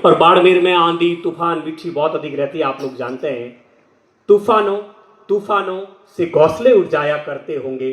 और बाड़मेर में आंधी तूफान बिच्छी बहुत अधिक रहती है, आप लोग जानते हैं। तूफानों तूफानों से घोंसले उड़ जाया करते होंगे,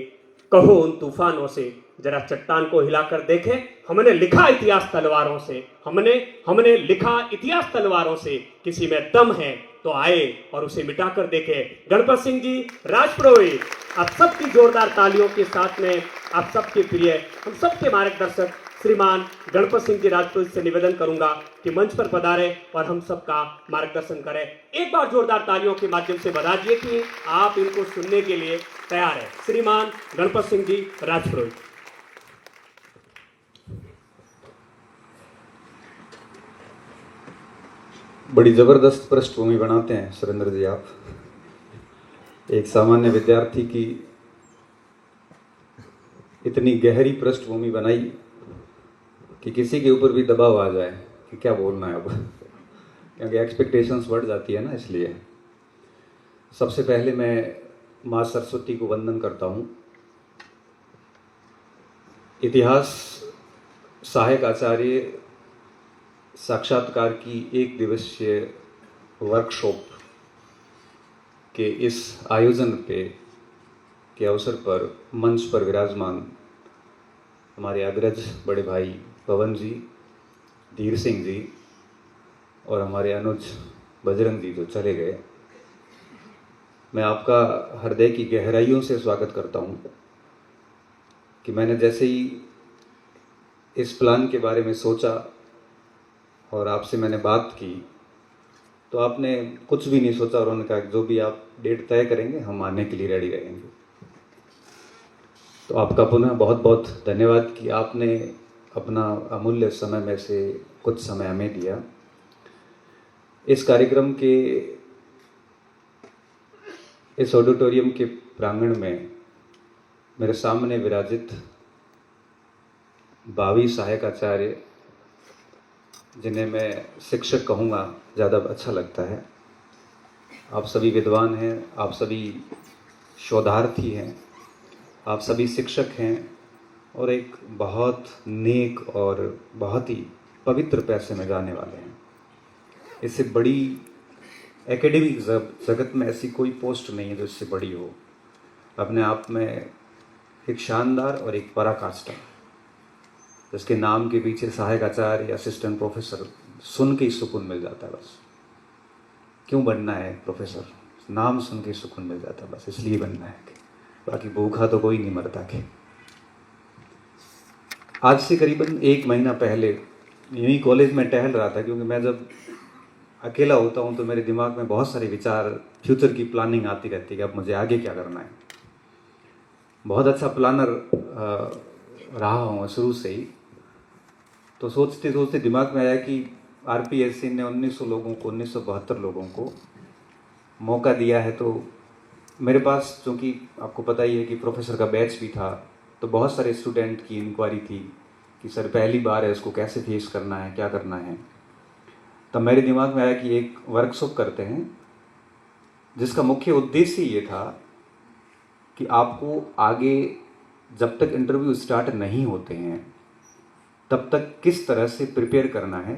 कहो उन तूफानों से जरा चट्टान को हिलाकर देखें। हमने लिखा इतिहास तलवारों से, हमने लिखा इतिहास तलवारों से, किसी में दम है तो आए और उसे मिटाकर देखे। गणपत सिंह जी राजपुरोहित, आप सबकी जोरदार तालियों के साथ में आप सबके प्रिय, हम सबके मार्गदर्शक श्रीमान गणपत सिंह जी राजपुरोहित से निवेदन करूंगा कि मंच पर पधारे और हम सबका मार्गदर्शन करें। एक बार जोरदार तालियों के माध्यम से बता दिए कि आप इनको सुनने के लिए तैयार हैं। श्रीमान गणपत सिंह जी राजपुरोहित। बड़ी जबरदस्त पृष्ठभूमि बनाते हैं सुरेंद्र जी आप। एक सामान्य विद्यार्थी की इतनी गहरी पृष्ठभूमि बनाई कि किसी के ऊपर भी दबाव आ जाए कि क्या बोलना है अब, क्योंकि एक्सपेक्टेशंस बढ़ जाती है ना। इसलिए सबसे पहले मैं माँ सरस्वती को वंदन करता हूँ। इतिहास सहायक आचार्य साक्षात्कार की एक दिवसीय वर्कशॉप के इस आयोजन के अवसर पर मंच पर विराजमान हमारे अग्रज बड़े भाई पवन जी, धीर सिंह जी और हमारे अनुज बजरंग जी जो चले गए, मैं आपका हृदय की गहराइयों से स्वागत करता हूँ कि मैंने जैसे ही इस प्लान के बारे में सोचा और आपसे मैंने बात की तो आपने कुछ भी नहीं सोचा और उन्होंने कहा जो भी आप डेट तय करेंगे हम आने के लिए रेडी रहेंगे। तो आपका पुनः बहुत बहुत धन्यवाद कि आपने अपना अमूल्य समय में से कुछ समय हमें दिया। इस कार्यक्रम के इस ऑडिटोरियम के प्रांगण में मेरे सामने विराजित 22 सहायक आचार्य, जिन्हें मैं शिक्षक कहूँगा ज़्यादा अच्छा लगता है। आप सभी विद्वान हैं, आप सभी शोधार्थी हैं, आप सभी शिक्षक हैं और एक बहुत नेक और बहुत ही पवित्र पैसे में जाने वाले हैं। इससे बड़ी एकेडमिक जगत में ऐसी कोई पोस्ट नहीं है जो इससे बड़ी हो। अपने आप में एक शानदार और एक पराकाष्ठा, जिसके नाम के पीछे सहायक आचार्य, असिस्टेंट प्रोफेसर सुन के ही सुकून मिल जाता है। बस क्यों बनना है प्रोफेसर, नाम सुन के सुकून मिल जाता है, बस इसलिए बनना है। बाकी भूखा तो कोई नहीं मरता के। आज से करीबन 1 महीना पहले यूं ही कॉलेज में टहल रहा था, क्योंकि मैं जब अकेला होता हूं तो मेरे दिमाग में बहुत सारे विचार, फ्यूचर की प्लानिंग आती रहती है कि अब मुझे आगे क्या करना है। बहुत अच्छा प्लानर रहा हूँ शुरू से ही। तो सोचते सोचते दिमाग में आया कि आरपीएससी ने 1972 लोगों को मौका दिया है, तो मेरे पास, चूँकि आपको पता ही है कि प्रोफेसर का बैच भी था, तो बहुत सारे स्टूडेंट की इंक्वायरी थी कि सर पहली बार है, उसको कैसे फेस करना है, क्या करना है। तब मेरे दिमाग में आया कि एक वर्कशॉप करते हैं जिसका मुख्य उद्देश्य ये था कि आपको आगे जब तक इंटरव्यू स्टार्ट नहीं होते हैं तब तक किस तरह से प्रिपेयर करना है,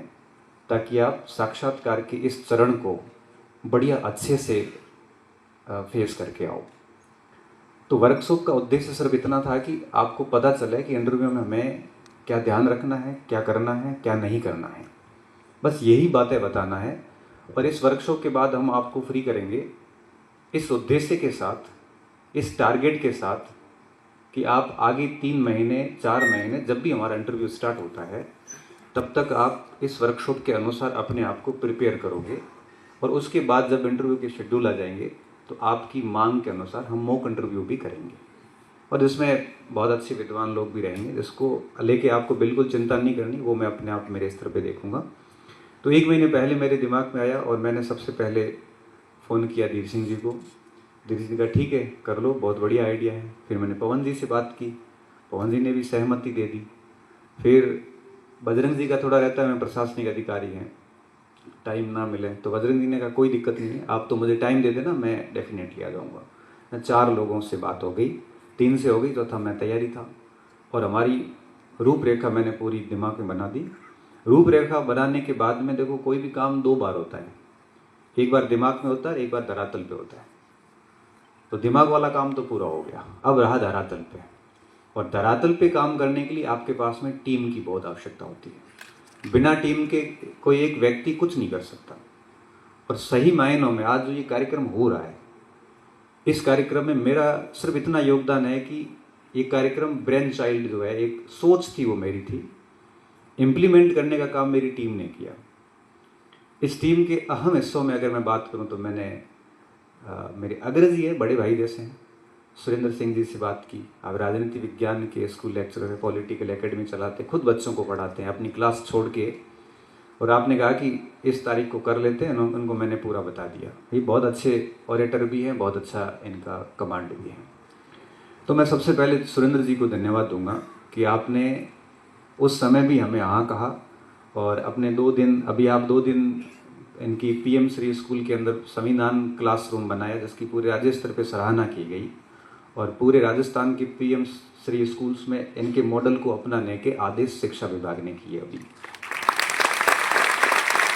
ताकि आप साक्षात्कार के इस चरण को बढ़िया अच्छे से फेस करके आओ। तो वर्कशॉप का उद्देश्य सिर्फ इतना था कि आपको पता चले कि इंटरव्यू में हमें क्या ध्यान रखना है, क्या करना है, क्या नहीं करना है। बस यही बातें बताना है। और इस वर्कशॉप के बाद हम आपको फ्री करेंगे इस उद्देश्य के साथ, इस टारगेट के साथ कि आप आगे 3 महीने 4 महीने जब भी हमारा इंटरव्यू स्टार्ट होता है तब तक आप इस वर्कशॉप के अनुसार अपने आप को प्रिपेयर करोगे। और उसके बाद जब इंटरव्यू के शेड्यूल आ जाएंगे तो आपकी मांग के अनुसार हम मॉक इंटरव्यू भी करेंगे, और जिसमें बहुत अच्छे विद्वान लोग भी रहेंगे, जिसको लेके आपको बिल्कुल चिंता नहीं करनी, वो मैं अपने आप मेरे स्तर पे देखूंगा। तो 1 महीने पहले मेरे दिमाग में आया और मैंने सबसे पहले फ़ोन किया धीर सिंह जी को। धीर सिंह का ठीक है कर लो, बहुत बढ़िया आइडिया है। फिर मैंने पवन जी से बात की, पवन जी ने भी सहमति दे दी। फिर बजरंग जी का थोड़ा रहता है, मैं प्रशासनिक अधिकारी हैं, टाइम ना मिले, तो बजरंग जी ने कहा कोई दिक्कत नहीं है, आप तो मुझे टाइम दे देना, मैं डेफिनेटली आ जाऊँगा। 4 लोगों से बात हो गई, 3 से हो गई, चौथा मैं तैयारी था। और हमारी रूपरेखा मैंने पूरी दिमाग में बना दी। रूपरेखा बनाने के बाद में देखो कोई भी काम 2 बार होता है, एक बार दिमाग में होता है, एक बार धरातल पे होता है। तो दिमाग वाला काम तो पूरा हो गया, अब रहा धरातल पे। और धरातल पे काम करने के लिए आपके पास में टीम की बहुत आवश्यकता होती है। बिना टीम के कोई एक व्यक्ति कुछ नहीं कर सकता। और सही मायनों में आज जो ये कार्यक्रम हो रहा है, इस कार्यक्रम में मेरा सिर्फ इतना योगदान है कि ये कार्यक्रम ब्रेन चाइल्ड जो है, एक सोच थी वो मेरी थी, इम्प्लीमेंट करने का काम मेरी टीम ने किया। इस टीम के अहम हिस्सों में अगर मैं बात करूं तो मैंने मेरे अग्रजी है, बड़े भाई जैसे हैं, सुरेंद्र सिंह जी से बात की। आप राजनीति विज्ञान के स्कूल लेक्चरर है, पॉलिटिकल एकेडमी चलाते, खुद बच्चों को पढ़ाते हैं अपनी क्लास छोड़ के। और आपने कहा कि इस तारीख को कर लेते हैं, उनको मैंने पूरा बता दिया। ये बहुत अच्छे ऑरेटर भी हैं, बहुत अच्छा इनका कमांड भी है। तो मैं सबसे पहले सुरेंद्र जी को धन्यवाद दूंगा कि आपने उस समय भी हमें हाँ कहा और अपने 2 दिन, अभी आप 2 दिन इनकी पीएम श्री स्कूल के अंदर संविधान क्लासरूम बनाया, जिसकी पूरे राज्य स्तर पर सराहना की गई। और पूरे राजस्थान के पीएम श्री स्कूल्स में इनके मॉडल को अपनाने के आदेश शिक्षा विभाग ने किए अभी।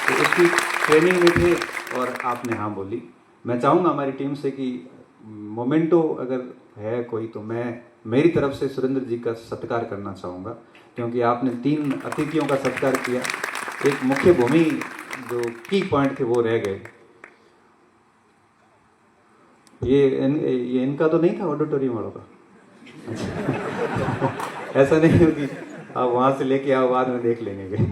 तो उसकी ट्रेनिंग में थे और आपने हाँ बोली। मैं चाहूँगा हमारी टीम से कि मोमेंटो अगर है कोई, तो मैं मेरी तरफ से सुरेंद्र जी का सत्कार करना चाहूँगा, क्योंकि आपने 3 अतिथियों का सत्कार किया। एक मुख्य भूमि जो की पॉइंट थे वो रह गए। ये इनका तो नहीं था ऑडिटोरियम वालों का? अच्छा। ऐसा नहीं हो कि आप वहाँ से लेके आओ, बाद में देख लेंगे।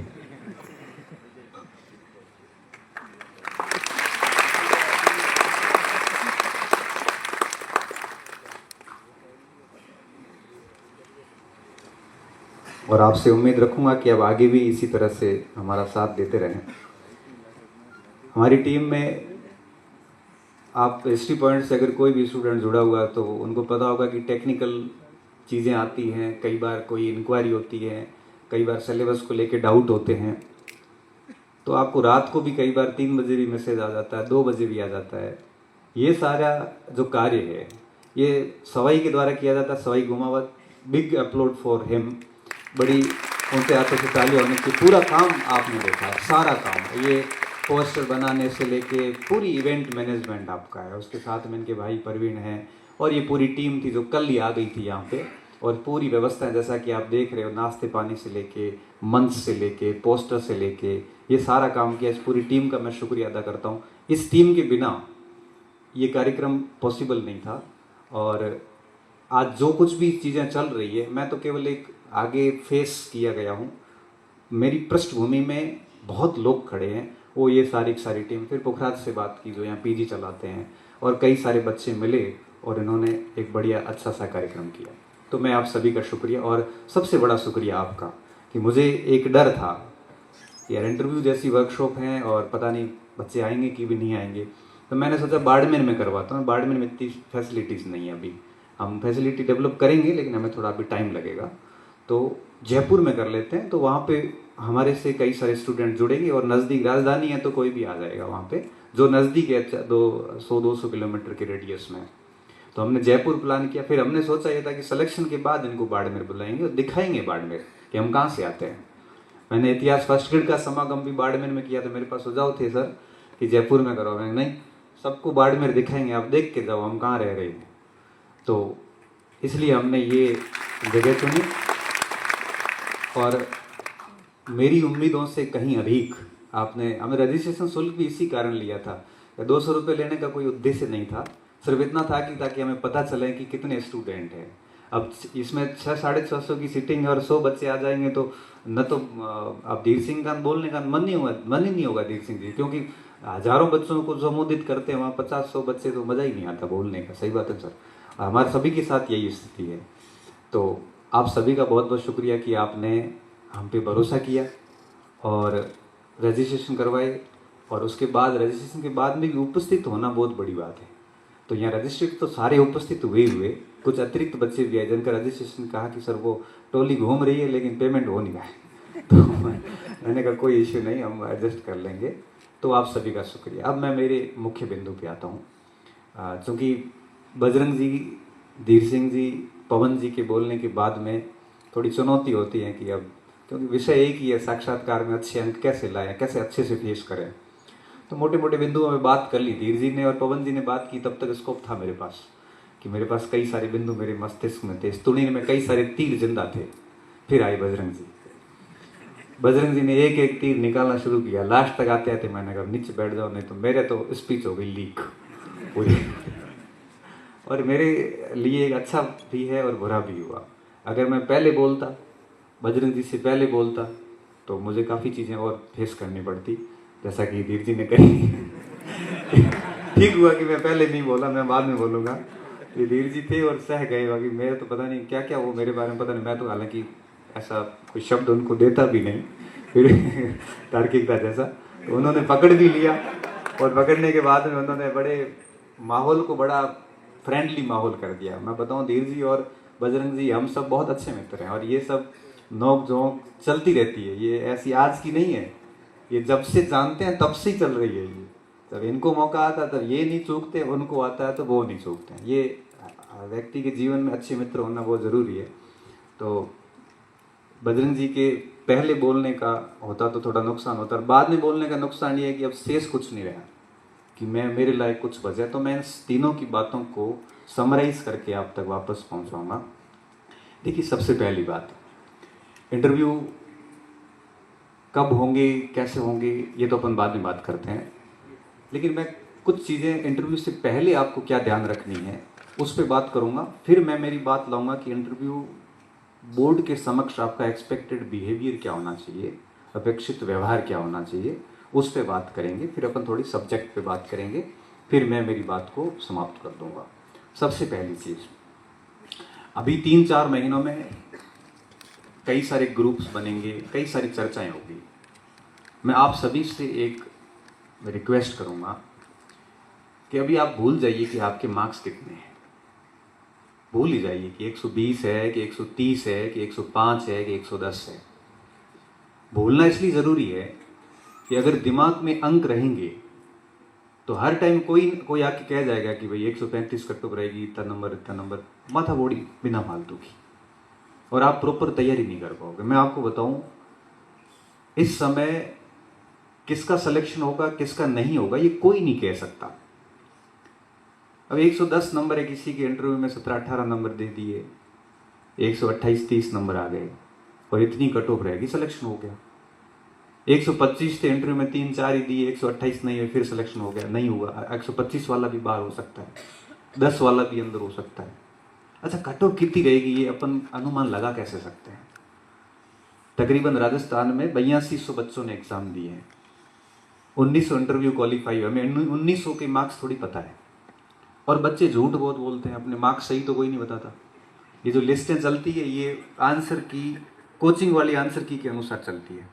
और आपसे उम्मीद रखूंगा कि अब आगे भी इसी तरह से हमारा साथ देते रहें। हमारी टीम में आप हिस्ट्री पॉइंट से अगर कोई भी स्टूडेंट जुड़ा हुआ है तो उनको पता होगा कि टेक्निकल चीज़ें आती हैं, कई बार कोई इंक्वायरी होती है, कई बार सिलेबस को लेके डाउट होते हैं। तो आपको रात को भी कई बार 3 बजे भी मैसेज आ जाता है, 2 बजे भी आ जाता है। ये सारा जो कार्य है ये सवाई के द्वारा किया जाता है। सवाई घुमावत, बिग अपलोड फॉर हिम, बड़ी उनसे हाथों से ताली होने की। पूरा काम आपने देखा है, सारा काम, ये पोस्टर बनाने से लेके पूरी इवेंट मैनेजमेंट आपका है। उसके साथ में इनके भाई परवीन हैं और ये पूरी टीम थी जो कल ही आ गई थी यहाँ पे। और पूरी व्यवस्था जैसा कि आप देख रहे हो, नाश्ते पानी से लेके, मंच से लेके, पोस्टर से लेके, ये सारा काम किया। इस पूरी टीम का मैं शुक्रिया अदा करता हूँ। इस टीम के बिना ये कार्यक्रम पॉसिबल नहीं था। और आज जो कुछ भी चीज़ें चल रही है, मैं तो केवल एक आगे फेस किया गया हूँ। मेरी पृष्ठभूमि में बहुत लोग खड़े हैं, वो ये सारी की सारी टीम। फिर पुखराज से बात की जो यहाँ पीजी चलाते हैं, और कई सारे बच्चे मिले और इन्होंने एक बढ़िया अच्छा सा कार्यक्रम किया। तो मैं आप सभी का शुक्रिया, और सबसे बड़ा शुक्रिया आपका कि मुझे एक डर था यार इंटरव्यू जैसी वर्कशॉप है और पता नहीं बच्चे आएंगे कि भी नहीं आएंगे। तो मैंने सोचा बाड़मेर में करवाता हूँ। बाड़मेर में इतनी फैसिलिटीज़ नहीं है अभी, हम फैसिलिटी डेवलप करेंगे लेकिन हमें थोड़ा अभी टाइम लगेगा। तो जयपुर में कर लेते हैं, तो वहाँ पे हमारे से कई सारे स्टूडेंट जुड़ेंगे और नज़दीक राजधानी है तो कोई भी आ जाएगा वहाँ पे, जो नज़दीक है 200 किलोमीटर के रेडियस में। तो हमने जयपुर प्लान किया। फिर हमने सोचा ये था कि सिलेक्शन के बाद इनको बाड़मेर बुलाएंगे और दिखाएंगे बाड़मेर कि हम कहाँ से आते हैं। मैंने इतिहास फर्स्ट ग्रेड का समागम भी बाड़मेर में किया। तो मेरे पास सुझाव थे सर कि जयपुर में करो। मैं नहीं, सबको बाड़मेर दिखाएंगे, आप देख के जाओ हम कहाँ रह रहे हैं। तो इसलिए हमने ये जगह चुनी और मेरी उम्मीदों से कहीं अधिक आपने हमें रजिस्ट्रेशन शुल्क भी इसी कारण लिया था। 200 रुपये लेने का कोई उद्देश्य नहीं था, सिर्फ इतना था कि ताकि हमें पता चले कि कितने स्टूडेंट हैं। अब इसमें 600-650 की सीटिंग है और 100 बच्चे आ जाएंगे तो न तो अब धीर सिंह का बोलने का मन ही नहीं होगा धीर सिंह जी, क्योंकि हजारों बच्चों को संबोधित करते हैं वहाँ 50-100 बच्चे, तो मज़ा ही नहीं आता बोलने का। सही बात है सर, हमारे सभी के साथ यही स्थिति है। तो आप सभी का बहुत बहुत शुक्रिया कि आपने हम पे भरोसा किया और रजिस्ट्रेशन करवाए। और उसके बाद रजिस्ट्रेशन के बाद में भी उपस्थित होना बहुत बड़ी बात है। तो यहाँ रजिस्ट्रेट तो सारे उपस्थित हुए, कुछ अतिरिक्त बच्चे भी आए जिनका रजिस्ट्रेशन कहा कि सर वो टोली घूम रही है लेकिन पेमेंट हो नहीं रहा है। तो मैंने कहा कोई इश्यू नहीं, हम एडजस्ट कर लेंगे। तो आप सभी का शुक्रिया। अब मैं मेरे मुख्य बिंदु पे आता हूँ। चूँकि बजरंग जी, धीर सिंह जी, पवन जी के बोलने के बाद में थोड़ी चुनौती होती है कि अब क्योंकि विषय एक ही है, साक्षात्कार में अच्छे अंक कैसे लाएं, कैसे अच्छे से फेस करें। तो मोटे मोटे बिंदुओं में बात कर ली। धीर जी ने और पवन जी ने बात की, तब तक स्कोप था मेरे पास कि मेरे पास कई सारे बिंदु मेरे मस्तिष्क में थे, इस तुड़ीन में कई सारे तीर जिंदा थे। फिर आई बजरंग जी। बजरंग जी ने एक एक तीर निकालना शुरू किया। लास्ट तक आते आते मैंने कहा नीचे बैठ जाओ, नहीं तो मेरे तो स्पीच हो गई लीक पूरी। और मेरे लिए एक अच्छा भी है और बुरा भी हुआ। अगर मैं पहले बोलता, बजरंग जी से पहले बोलता, तो मुझे काफ़ी चीज़ें और फेस करनी पड़ती, जैसा कि धीर जी ने कही। ठीक हुआ कि मैं पहले नहीं बोला, मैं बाद में बोलूँगा। ये धीर जी थे और सह गए, बाकी मेरे तो पता नहीं क्या क्या वो मेरे बारे में पता नहीं। मैं तो हालांकि ऐसा कोई शब्द उनको देता भी नहीं, फिर तार्किकता जैसा, तो उन्होंने पकड़ भी लिया। और पकड़ने के बाद में उन्होंने बड़े माहौल को बड़ा फ्रेंडली माहौल कर दिया। मैं बताऊं, धीर जी और बजरंग जी हम सब बहुत अच्छे मित्र हैं, और ये सब नोक झोंक चलती रहती है। ये ऐसी आज की नहीं है, ये जब से जानते हैं तब से ही चल रही है। ये जब इनको मौका आता है तब ये नहीं चूकते, उनको आता है तो वो नहीं चूकते हैं। ये व्यक्ति के जीवन में अच्छे मित्र होना बहुत ज़रूरी है। तो बजरंग जी के पहले बोलने का होता तो थोड़ा नुकसान होता, और बाद में बोलने का नुकसान ये है कि अब शेष कुछ नहीं रहा कि मैं मेरे लायक कुछ बचा। तो मैं इन तीनों की बातों को समराइज करके आप तक वापस पहुंचाऊंगा। देखिए, सबसे पहली बात, इंटरव्यू कब होंगे, कैसे होंगे, ये तो अपन बाद में बात करते हैं। लेकिन मैं कुछ चीज़ें इंटरव्यू से पहले आपको क्या ध्यान रखनी है उस पर बात करूंगा। फिर मैं मेरी बात लाऊंगा कि इंटरव्यू बोर्ड के समक्ष आपका एक्सपेक्टेड बिहेवियर क्या होना चाहिए, अपेक्षित व्यवहार क्या होना चाहिए, उस पर बात करेंगे। फिर अपन थोड़ी सब्जेक्ट पे बात करेंगे, फिर मैं मेरी बात को समाप्त कर दूंगा। सबसे पहली चीज़, अभी 3-4 महीनों में कई सारे ग्रुप्स बनेंगे, कई सारी चर्चाएं होगी। मैं आप सभी से एक रिक्वेस्ट करूंगा कि अभी आप भूल जाइए कि आपके मार्क्स कितने हैं। भूल ही जाइए कि 120 है कि 130 है कि 105 है कि 110 है। भूलना इसलिए ज़रूरी है कि अगर दिमाग में अंक रहेंगे तो हर टाइम कोई आके कह जाएगा कि भाई 135 कट ऑफ रहेगी, इतना नंबर, माथा बोड़ी बिना फालतू की, और आप प्रॉपर तैयारी नहीं कर पाओगे। मैं आपको बताऊं, इस समय किसका सिलेक्शन होगा किसका नहीं होगा ये कोई नहीं कह सकता। अब 110 नंबर है किसी के इंटरव्यू में, 17-18 नंबर दे दिए, 128-30 नंबर आ गए और इतनी कट ऑफ रहेगी, सिलेक्शन हो गया। 125 थे इंटरव्यू में, 3-4 ही दिए, 128 नहीं है, फिर सिलेक्शन हो गया, नहीं हुआ। 125 वाला भी बाहर हो सकता है, 10 वाला भी अंदर हो सकता है। अच्छा, कट ऑफ कितनी रहेगी ये अपन अनुमान लगा कैसे सकते हैं? तकरीबन राजस्थान में 8200 बच्चों ने एग्जाम दिए हैं, 1900 इंटरव्यू क्वालिफाई हुआ। हमें 1900 के मार्क्स थोड़ी पता है, और बच्चे झूठ बहुत बोलते हैं, अपने मार्क्स सही तो कोई नहीं बताता। ये जो लिस्टें चलती है ये आंसर की, कोचिंग वाली आंसर की के अनुसार चलती है।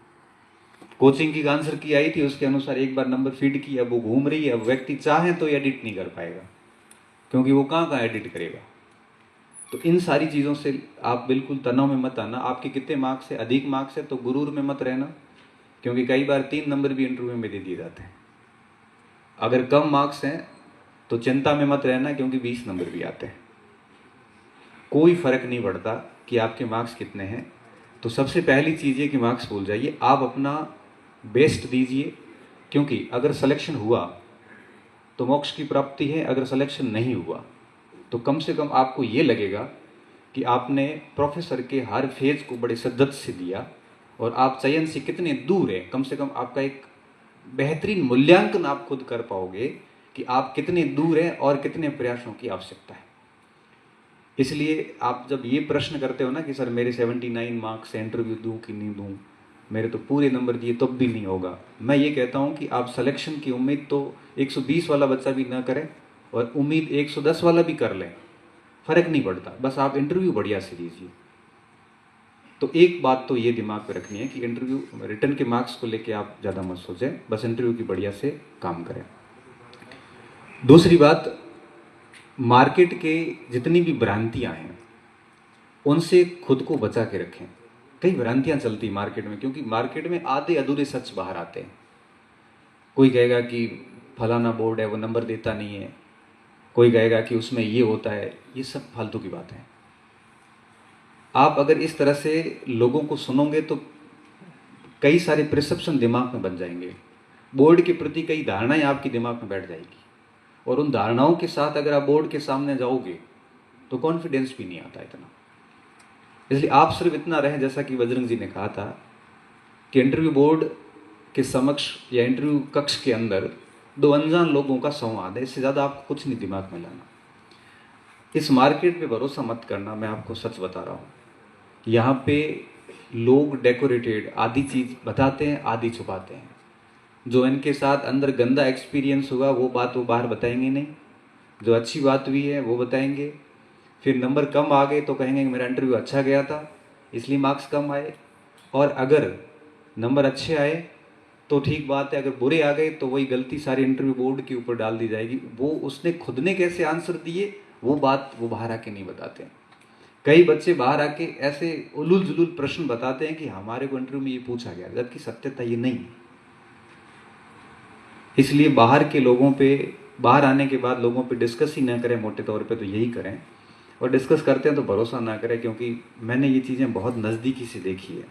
कोचिंग की आंसर की आई थी, उसके अनुसार एक बार नंबर फीड किया, अब वो घूम रही है। अब व्यक्ति चाहे तो एडिट नहीं कर पाएगा, क्योंकि वो कहाँ एडिट करेगा। तो इन सारी चीज़ों से आप बिल्कुल तनाव में मत आना। आपके कितने मार्क्स है, अधिक मार्क्स है तो गुरूर में मत रहना, क्योंकि कई बार 3 नंबर भी इंटरव्यू में दे दिए जाते हैं। अगर कम मार्क्स हैं तो चिंता में मत रहना, क्योंकि 20 नंबर भी आते हैं। कोई फर्क नहीं पड़ता कि आपके मार्क्स कितने हैं। तो सबसे पहली चीज़ ये कि मार्क्स भूल जाइए, आप अपना बेस्ट दीजिए, क्योंकि अगर सिलेक्शन हुआ तो मोक्ष की प्राप्ति है, अगर सिलेक्शन नहीं हुआ तो कम से कम आपको ये लगेगा कि आपने प्रोफेसर के हर फेज को बड़े शिद्दत से दिया, और आप चयन से कितने दूर हैं। कम से कम आपका एक बेहतरीन मूल्यांकन आप खुद कर पाओगे कि आप कितने दूर हैं और कितने प्रयासों की आवश्यकता है। इसलिए आप जब ये प्रश्न करते हो ना कि सर मेरे 79 मार्क्स से इंटरव्यू दूं कि नहीं दूं, मेरे तो पूरे नंबर दिए तब भी नहीं होगा, मैं ये कहता हूँ कि आप सिलेक्शन की उम्मीद तो 120 वाला बच्चा भी ना करें, और उम्मीद 110 वाला भी कर लें, फर्क नहीं पड़ता। बस आप इंटरव्यू बढ़िया से दीजिए। तो एक बात तो ये दिमाग में रखनी है कि इंटरव्यू रिटर्न के मार्क्स को लेके आप ज़्यादा मत सोचें, बस इंटरव्यू की बढ़िया से काम करें। दूसरी बात, मार्केट के जितनी भी भ्रांतियां हैं उनसे खुद को बचा के रखें। कई भ्रांतियां चलती मार्केट में, क्योंकि मार्केट में आधे अधूरे सच बाहर आते हैं। कोई कहेगा कि फलाना बोर्ड है वो नंबर देता नहीं है, कोई कहेगा कि उसमें ये होता है, ये सब फालतू की बात है। आप अगर इस तरह से लोगों को सुनोगे तो कई सारे प्रिसेप्शन दिमाग में बन जाएंगे, बोर्ड के प्रति कई धारणाएं आपके दिमाग में बैठ जाएगी, और उन धारणाओं के साथ अगर आप बोर्ड के सामने जाओगे तो कॉन्फिडेंस भी नहीं आता इतना। इसलिए आप सिर्फ इतना रहें, जैसा कि बजरंग जी ने कहा था कि इंटरव्यू बोर्ड के समक्ष या इंटरव्यू कक्ष के अंदर दो अनजान लोगों का संवाद है, इससे ज़्यादा आपको कुछ नहीं दिमाग में लाना। इस मार्केट पे भरोसा मत करना, मैं आपको सच बता रहा हूँ। यहाँ पे लोग डेकोरेटेड आधी चीज़ बताते हैं, आधी छुपाते हैं। जो इनके साथ अंदर गंदा एक्सपीरियंस हुआ वो बात वो बाहर बताएंगे नहीं, जो अच्छी बात हुई है वो बताएंगे। फिर नंबर कम आ गए तो कहेंगे कि मेरा इंटरव्यू अच्छा गया था इसलिए मार्क्स कम आए, और अगर नंबर अच्छे आए तो ठीक बात है, अगर बुरे आ गए तो वही गलती सारी इंटरव्यू बोर्ड के ऊपर डाल दी जाएगी। वो उसने खुद ने कैसे आंसर दिए वो बात वो बाहर आके नहीं बताते हैं। कई बच्चे बाहर आके ऐसे उलूल जुलूल प्रश्न बताते हैं कि हमारे को इंटरव्यू में ये पूछा गया, जबकि सत्यता ये नहीं है। इसलिए बाहर के लोगों पे, बाहर आने के बाद लोगों पे डिस्कस ही ना करें, मोटे तौर पे तो यही करें, और डिस्कस करते हैं तो भरोसा ना करें, क्योंकि मैंने ये चीज़ें बहुत नज़दीकी से देखी है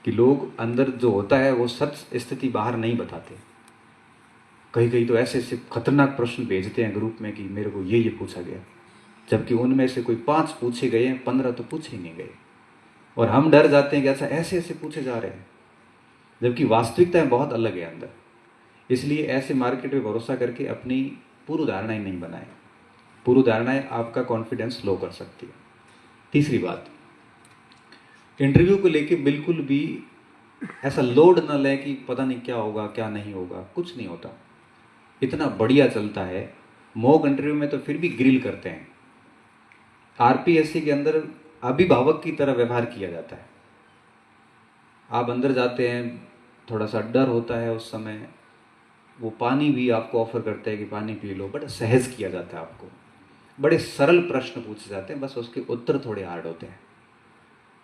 कि लोग अंदर जो होता है वो सच स्थिति बाहर नहीं बताते। कहीं कहीं तो ऐसे ऐसे खतरनाक प्रश्न भेजते हैं ग्रुप में कि मेरे को ये पूछा गया, जबकि उनमें से कोई 5 पूछे गए हैं, 15 तो पूछे ही नहीं गए, और हम डर जाते हैं कि अच्छा ऐसे ऐसे पूछे जा रहे हैं, जबकि वास्तविकता बहुत अलग है अंदर। इसलिए ऐसे मार्केट में भरोसा करके अपनी पूर्व धारणाएं नहीं बनाएं। पूर्व धारणाएं आपका कॉन्फिडेंस लो कर सकती है। तीसरी बात, इंटरव्यू को लेके बिल्कुल भी ऐसा लोड न लें कि पता नहीं क्या होगा क्या नहीं होगा। कुछ नहीं होता, इतना बढ़िया चलता है। मॉक इंटरव्यू में तो फिर भी ग्रिल करते हैं, आरपीएससी के अंदर अभिभावक की तरह व्यवहार किया जाता है। आप अंदर जाते हैं, थोड़ा सा डर होता है उस समय, वो पानी भी आपको ऑफर करते हैं कि पानी पी लो, बड़ा सहज किया जाता है आपको, बड़े सरल प्रश्न पूछे जाते हैं, बस उसके उत्तर थोड़े हार्ड होते हैं,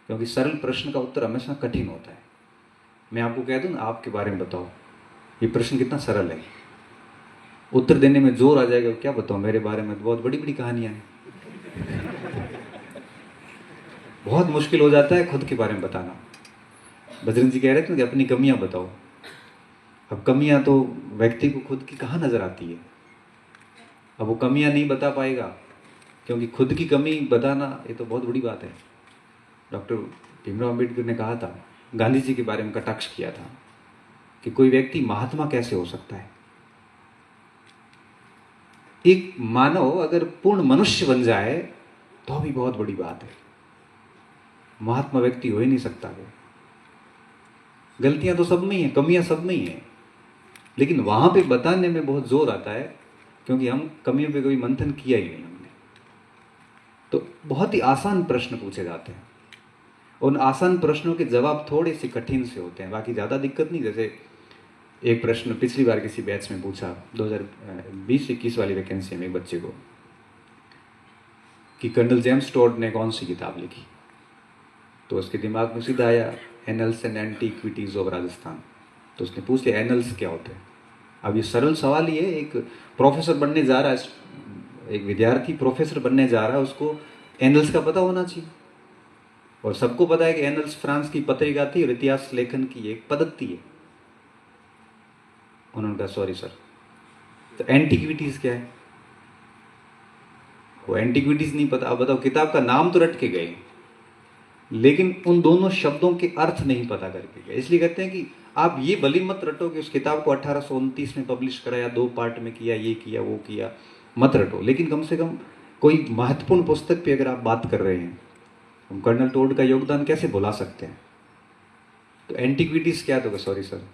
क्योंकि सरल प्रश्न का उत्तर हमेशा कठिन होता है। मैं आपको कह दूं ना, आपके बारे में बताओ ये प्रश्न कितना सरल है, उत्तर देने में जोर आ जाएगा। क्या बताऊं मेरे बारे में, तो बहुत बड़ी बड़ी कहानियां हैं। बहुत मुश्किल हो जाता है खुद के बारे में बताना। बजरंग जी कह रहे थे कि अपनी कमियां बताओ। अब कमियां तो व्यक्ति को खुद की कहाँ नजर आती है, अब वो कमियां नहीं बता पाएगा, क्योंकि खुद की कमी बताना ये तो बहुत बड़ी बात है। डॉक्टर भीमराव अम्बेडकर ने कहा था, गांधी जी के बारे में कटाक्ष किया था कि कोई व्यक्ति महात्मा कैसे हो सकता है। एक मानव अगर पूर्ण मनुष्य बन जाए तो भी बहुत बड़ी बात है, महात्मा व्यक्ति हो ही नहीं सकता वो। गलतियां तो सब में ही हैं, कमियां सब में ही हैं, लेकिन वहां पे बताने में बहुत जोर आता है, क्योंकि हम कमियों पे कोई मंथन किया ही नहीं हमने। तो बहुत ही आसान प्रश्न पूछे जाते हैं, उन आसान प्रश्नों के जवाब थोड़े से कठिन से होते हैं, बाकी ज़्यादा दिक्कत नहीं। जैसे एक प्रश्न पिछली बार किसी बैच में पूछा, 2020-21 वाली वैकेंसी में, एक बच्चे को कि कर्नल जेम्स टॉड ने कौन सी किताब लिखी, तो उसके दिमाग में सीधा आया annuls and antiquities of Rajasthan. तो उसने पूछ लिया एनल्स क्या होते हैं। अब ये सरल सवाल ही है, एक प्रोफेसर बनने जा रहा है, एक विद्यार्थी प्रोफेसर बनने जा रहा है, उसको एनल्स का पता होना चाहिए। और सबको पता है कि एनल्स फ्रांस की पत्रिका थी और इतिहास लेखन की एक पद्धति है। उन्होंने कहा सॉरी सर, तो एंटीक्विटीज क्या है, वो एंटीक्विटीज नहीं पता। अब बताओ, किताब का नाम तो रट के गए, लेकिन उन दोनों शब्दों के अर्थ नहीं पता करके गए। इसलिए कहते हैं कि आप ये भली मत रटो कि उस किताब को 1829 में पब्लिश कराया, 2 पार्ट में किया, ये किया वो किया, मत रटो। लेकिन कम से कम कोई महत्वपूर्ण पुस्तक पे अगर आप बात कर रहे हैं, हम कर्नल टोड का योगदान कैसे भुला सकते हैं। तो एंटीक्विटीज क्या, तो सॉरी सर,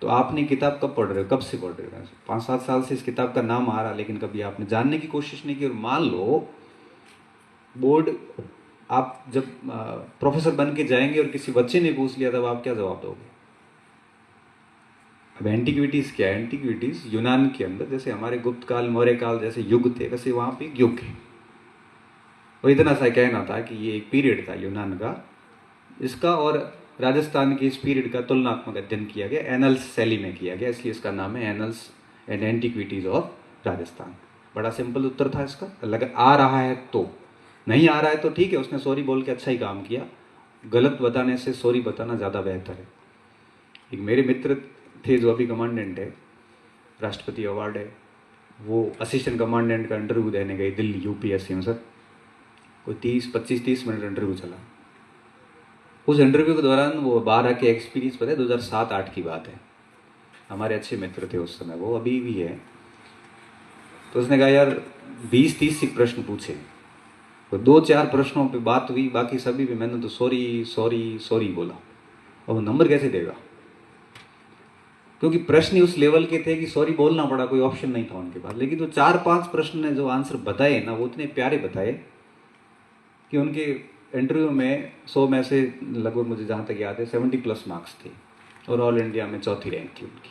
तो आपने किताब कब पढ़ रहे हो, कब से पढ़ रहे हो, 5-7 साल से इस किताब का नाम आ रहा, लेकिन कभी आपने जानने की कोशिश नहीं की। और मान लो बोर्ड, आप जब प्रोफेसर बन के जाएंगे और किसी बच्चे ने पूछ लिया, तब आप क्या जवाब दोगे। अब एंटीक्विटीज क्या है, एंटीक्विटीज यूनान के अंदर, जैसे हमारे गुप्त काल मौर्य काल जैसे युग थे, वैसे वहां पे एक युग है। और इतना सा कहना था कि ये एक पीरियड था यूनान का, इसका और राजस्थान के इस पीरियड का तुलनात्मक अध्ययन किया गया, एनल्स शैली में किया गया, इसलिए इसका नाम है annuls and antiquities of Rajasthan. बड़ा सिंपल उत्तर था इसका। अगर आ रहा है तो, नहीं आ रहा है तो ठीक है, उसने सॉरी बोल के अच्छा ही काम किया। गलत बताने से सॉरी बताना ज़्यादा बेहतर है। एक मेरे मित्र थे जो अभी कमांडेंट है, राष्ट्रपति अवार्ड है, वो असिस्टेंट कमांडेंट का इंटरव्यू देने गए दिल्ली यूपीएससी में सर। कोई 25-30 मिनट इंटरव्यू चला। उस इंटरव्यू के दौरान वो बाहर आके एक्सपीरियंस पता है 2007-8 की बात है, हमारे अच्छे मित्र थे उस समय, वो अभी भी है। तो उसने कहा यार 20-30 से प्रश्न पूछे, तो 2-4 प्रश्नों पे बात हुई, बाकी सभी पे मैंने तो सॉरी सॉरी सॉरी बोला। और वो नंबर कैसे देगा, क्योंकि प्रश्न ही उस लेवल के थे कि सॉरी बोलना पड़ा, कोई ऑप्शन नहीं था उनके पास। लेकिन तो 4-5 प्रश्न ने जो आंसर बताए ना, वो इतने प्यारे बताए कि उनके इंटरव्यू में 100 में से लगभग मुझे जहाँ तक याद है 70+ मार्क्स थे, और ऑल इंडिया में चौथी रैंक थी उनकी।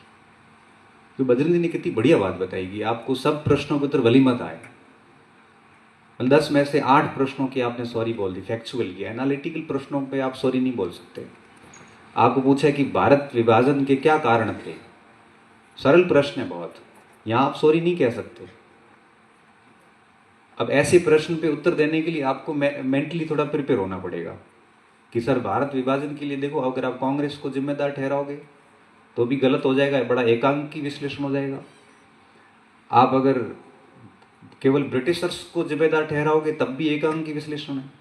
तो बजरंग जी ने कितनी बढ़िया बात बताई कि आपको सब प्रश्नों के उत्तर भली मत आए, 10 में से 8 प्रश्नों की आपने सॉरी बोल दी, फैक्चुअल किया। एनालिटिकल प्रश्नों पे आप सॉरी नहीं बोल सकते। आपको पूछा कि भारत विभाजन के क्या कारण थे, सरल प्रश्न है बहुत, यहां आप सॉरी नहीं कह सकते। अब ऐसे प्रश्न पे उत्तर देने के लिए आपको मेंटली थोड़ा प्रिपेयर होना पड़ेगा कि सर भारत विभाजन के लिए देखो, अगर आप कांग्रेस को जिम्मेदार ठहराओगे तो भी गलत हो जाएगा, बड़ा एकांकी विश्लेषण हो जाएगा। आप अगर केवल ब्रिटिशर्स को जिम्मेदार ठहराओगे तब भी एकांकी विश्लेषण है।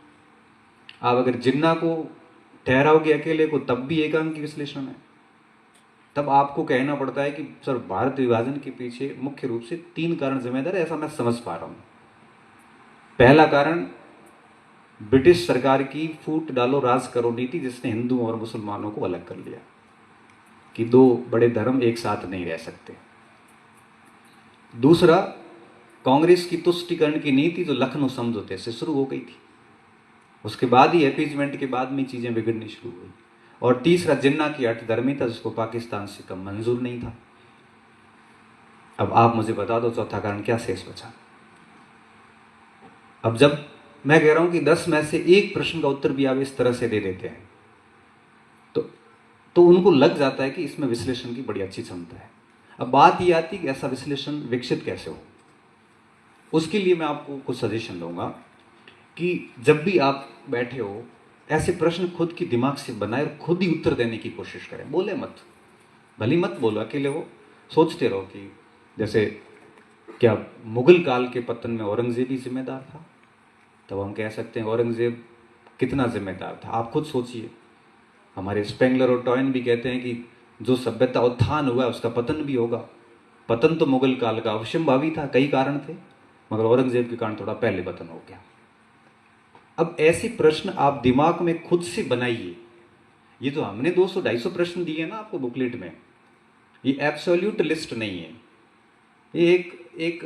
आप अगर जिन्ना को ठहराओगे अकेले को तब भी एकांकी विश्लेषण है। तब आपको कहना पड़ता है कि सर भारत विभाजन के पीछे मुख्य रूप से 3 कारण जिम्मेदार है, ऐसा मैं समझ पा रहा हूं। पहला कारण ब्रिटिश सरकार की फूट डालो राज करो नीति, जिसने हिंदुओं और मुसलमानों को अलग कर लिया कि 2 बड़े धर्म एक साथ नहीं रह सकते। दूसरा, कांग्रेस की तुष्टीकरण की नीति जो लखनऊ समझौते से शुरू हो गई थी, उसके बाद ही अपीजमेंट के बाद में चीजें बिगड़नी शुरू हुई। और तीसरा, जिन्ना की हठधर्मिता, जिसको पाकिस्तान से कम मंजूर नहीं था। अब आप मुझे बता दो चौथा कारण क्या शेष बचा। अब जब मैं कह रहा हूं कि 10 में से 1 प्रश्न का उत्तर भी आप इस तरह से दे देते हैं तो उनको लग जाता है कि इसमें विश्लेषण की बड़ी अच्छी क्षमता है। अब बात ये आती है कि ऐसा विश्लेषण विकसित कैसे हो। उसके लिए मैं आपको कुछ सजेशन दूंगा कि जब भी आप बैठे हो, ऐसे प्रश्न खुद की दिमाग से बनाए और खुद ही उत्तर देने की कोशिश करें। बोले मत, भली मत बोलो, अकेले हो, सोचते रहो कि जैसे क्या मुगल काल के पतन में औरंगजेब ही जिम्मेदार था, तब हम कह सकते हैं औरंगजेब कितना जिम्मेदार था। आप खुद सोचिए। हमारे स्पेंगलर और टॉयन भी कहते हैं कि जो सभ्यता उत्थान हुआ उसका पतन भी होगा। पतन तो मुगल काल का अवश्यंभावी था, कई कारण थे, मगर औरंगजेब के कारण थोड़ा पहले पतन हो गया। अब ऐसे प्रश्न आप दिमाग में खुद से बनाइए। ये तो हमने 200-250 प्रश्न दिए ना आपको बुकलेट में, ये एब्सोल्यूट लिस्ट नहीं है, ये एक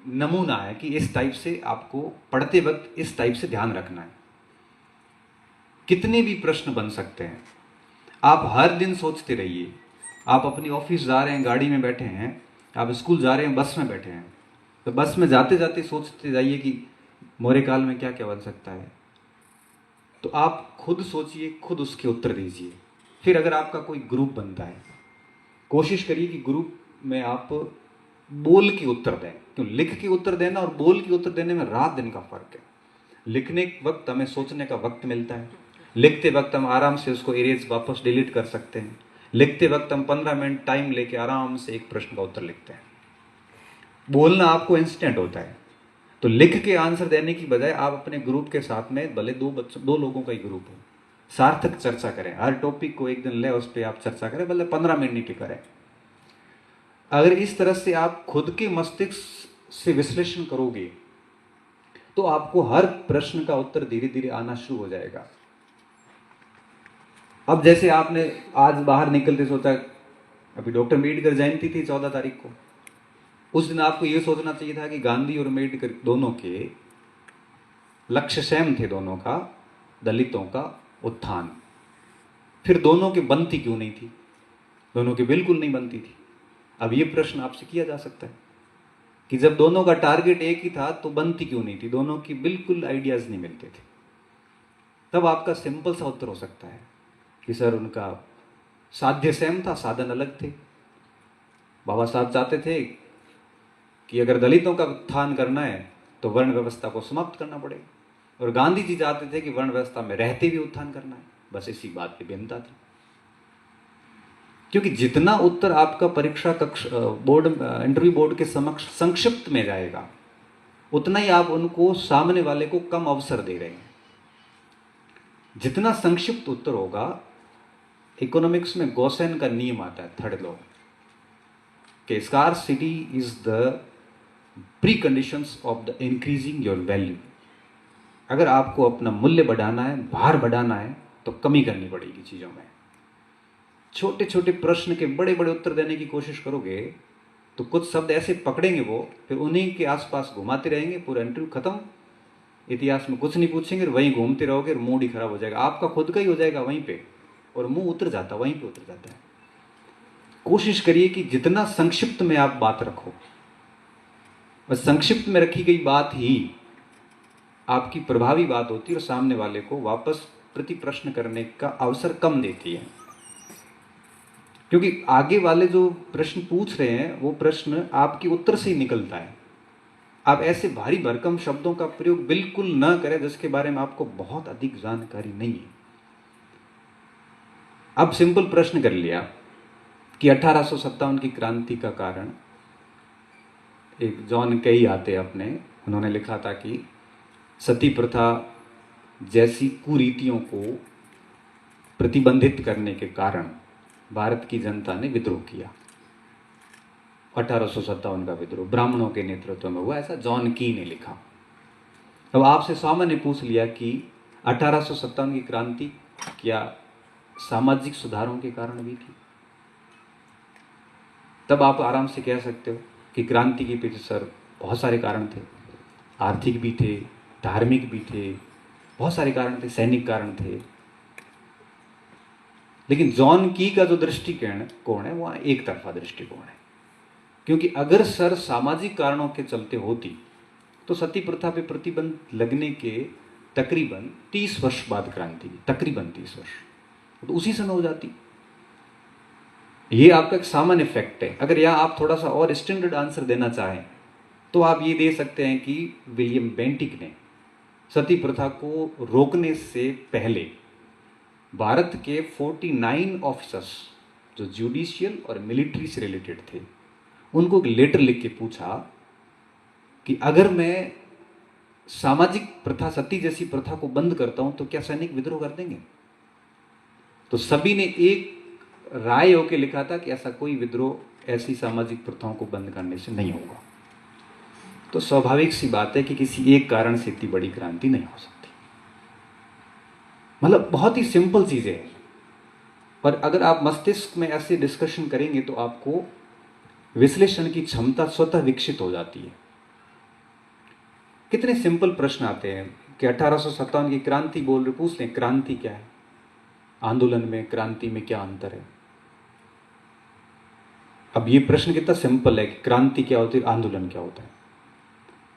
नमूना है कि इस टाइप से आपको पढ़ते वक्त इस टाइप से ध्यान रखना है। कितने भी प्रश्न बन सकते हैं, आप हर दिन सोचते रहिए। आप अपनी ऑफिस जा रहे हैं, गाड़ी में बैठे हैं, आप स्कूल जा रहे हैं, बस में बैठे हैं, तो बस में जाते जाते सोचते जाइए कि मौर्य काल में क्या क्या बन सकता है। तो आप खुद सोचिए, खुद उसके उत्तर दीजिए। फिर अगर आपका कोई ग्रुप बनता है, कोशिश करिए कि ग्रुप में आप बोल के उत्तर दें, क्यों लिख के उत्तर देना और बोल के उत्तर देने में रात दिन का फर्क है। लिखने के वक्त हमें सोचने का वक्त मिलता है, लिखते वक्त हम आराम से उसको इरेज वापस डिलीट कर सकते हैं। लिखते वक्त हम 15 मिनट टाइम लेके आराम से एक प्रश्न का उत्तर लिखते हैं। बोलना आपको इंस्टेंट होता है, तो लिख के आंसर देने की बजाय आप अपने ग्रुप के साथ में, भले 2 लोगों का ही ग्रुप हो, सार्थक चर्चा करें। हर टॉपिक को एक दिन ले, उस पर आप चर्चा करें, भले 15 मिनट ही करें। अगर इस तरह से आप खुद के मस्तिष्क से विश्लेषण करोगे तो आपको हर प्रश्न का उत्तर धीरे धीरे आना शुरू हो जाएगा। अब जैसे आपने आज बाहर निकलते सोचा, अभी डॉक्टर अम्बेडकर जयंती थी 14 तारीख को, उस दिन आपको यह सोचना चाहिए था कि गांधी और अम्बेडकर दोनों के लक्ष्य सेम थे, दोनों का दलितों का उत्थान। फिर दोनों की बनती क्यों नहीं थी? दोनों की बिल्कुल नहीं बनती थी। अब ये प्रश्न आपसे किया जा सकता है कि जब दोनों का टारगेट एक ही था तो बनती क्यों नहीं थी? दोनों की बिल्कुल आइडियाज नहीं मिलते थे। तब आपका सिंपल सा उत्तर हो सकता है कि सर उनका साध्य सेम था, साधन अलग थे। बाबा साहब चाहते थे कि अगर दलितों का उत्थान करना है तो वर्ण व्यवस्था को समाप्त करना पड़ेगा, और गांधी जी चाहते थे कि वर्ण व्यवस्था में रहते भी उत्थान करना है। बस इसी बात की भिन्नता थी। क्योंकि जितना उत्तर आपका परीक्षा कक्ष बोर्ड इंटरव्यू बोर्ड के समक्ष संक्षिप्त में जाएगा, उतना ही आप उनको सामने वाले को कम अवसर दे रहे हैं। जितना संक्षिप्त उत्तर होगा, इकोनॉमिक्स में गॉसेन का नियम आता है, थर्ड लॉ, कि scarcity is the pre conditions of the increasing your value. अगर आपको अपना मूल्य बढ़ाना है, भार बढ़ाना है, तो कमी करनी पड़ेगी चीजों में। छोटे छोटे प्रश्न के बड़े बड़े उत्तर देने की कोशिश करोगे तो कुछ शब्द ऐसे पकड़ेंगे वो, फिर उन्हीं के आसपास घुमाते रहेंगे, पूरा इंटरव्यू खत्म, इतिहास में कुछ नहीं पूछेंगे, वहीं घूमते रहोगे और मूड ही खराब हो जाएगा, आपका खुद का ही हो जाएगा वहीं पे, और मुंह उतर जाता, वहीं पे उतर जाता है। कोशिश करिए कि जितना संक्षिप्त में आप बात रखो, बस संक्षिप्त में रखी गई बात ही आपकी प्रभावी बात होती है और सामने वाले को वापस प्रति प्रश्न करने का अवसर कम देती है। क्योंकि आगे वाले जो प्रश्न पूछ रहे हैं वो प्रश्न आपके उत्तर से ही निकलता है। आप ऐसे भारी भरकम शब्दों का प्रयोग बिल्कुल न करें जिसके बारे में आपको बहुत अधिक जानकारी नहीं है। अब सिंपल प्रश्न कर लिया कि 1857 की क्रांति का कारण, एक जॉन कई आते अपने, उन्होंने लिखा था कि सती प्रथा जैसी कुरीतियों को प्रतिबंधित करने के कारण भारत की जनता ने विद्रोह किया। 1857 का विद्रोह ब्राह्मणों के नेतृत्व में हुआ, ऐसा जॉन की ने लिखा। अब आपसे सामान्य पूछ लिया कि 1857 की क्रांति क्या सामाजिक सुधारों के कारण हुई थी, तब आप आराम से कह सकते हो कि क्रांति के पीछे सर बहुत सारे कारण थे, आर्थिक भी थे, धार्मिक भी थे, बहुत सारे कारण थे, सैनिक कारण थे। लेकिन जॉन की का जो दृष्टिकोण है वो एक तरफा दृष्टिकोण है, क्योंकि अगर सर सामाजिक कारणों के चलते होती तो सती प्रथा पे प्रतिबंध लगने के तकरीबन 30 वर्ष बाद क्रांति, तकरीबन 30 वर्ष, तो उसी समय हो जाती। ये आपका एक सामान्य फैक्ट है। अगर यहाँ आप थोड़ा सा और स्टैंडर्ड आंसर देना चाहें तो आप ये दे सकते हैं कि विलियम बेंटिक ने सती प्रथा को रोकने से पहले भारत के 49 ऑफिसर्स जो जुडिशियल और मिलिट्री से रिलेटेड थे, उनको एक लेटर लिख के पूछा कि अगर मैं सामाजिक प्रथा, सती जैसी प्रथा को बंद करता हूं तो क्या सैनिक विद्रोह कर देंगे? तो सभी ने एक राय होकर लिखा था कि ऐसा कोई विद्रोह ऐसी सामाजिक प्रथाओं को बंद करने से नहीं होगा। तो स्वाभाविक सी बात है कि किसी एक कारण से इतनी बड़ी क्रांति नहीं हो सकती। मतलब बहुत ही सिंपल चीजें हैं, पर अगर आप मस्तिष्क में ऐसे डिस्कशन करेंगे तो आपको विश्लेषण की क्षमता स्वतः विकसित हो जाती है। कितने सिंपल प्रश्न आते हैं कि 1857 की क्रांति बोल रहे, पूछ लें क्रांति क्या है, आंदोलन में क्रांति में क्या अंतर है। अब ये प्रश्न कितना सिंपल है कि क्रांति क्या होती है, आंदोलन क्या होता है।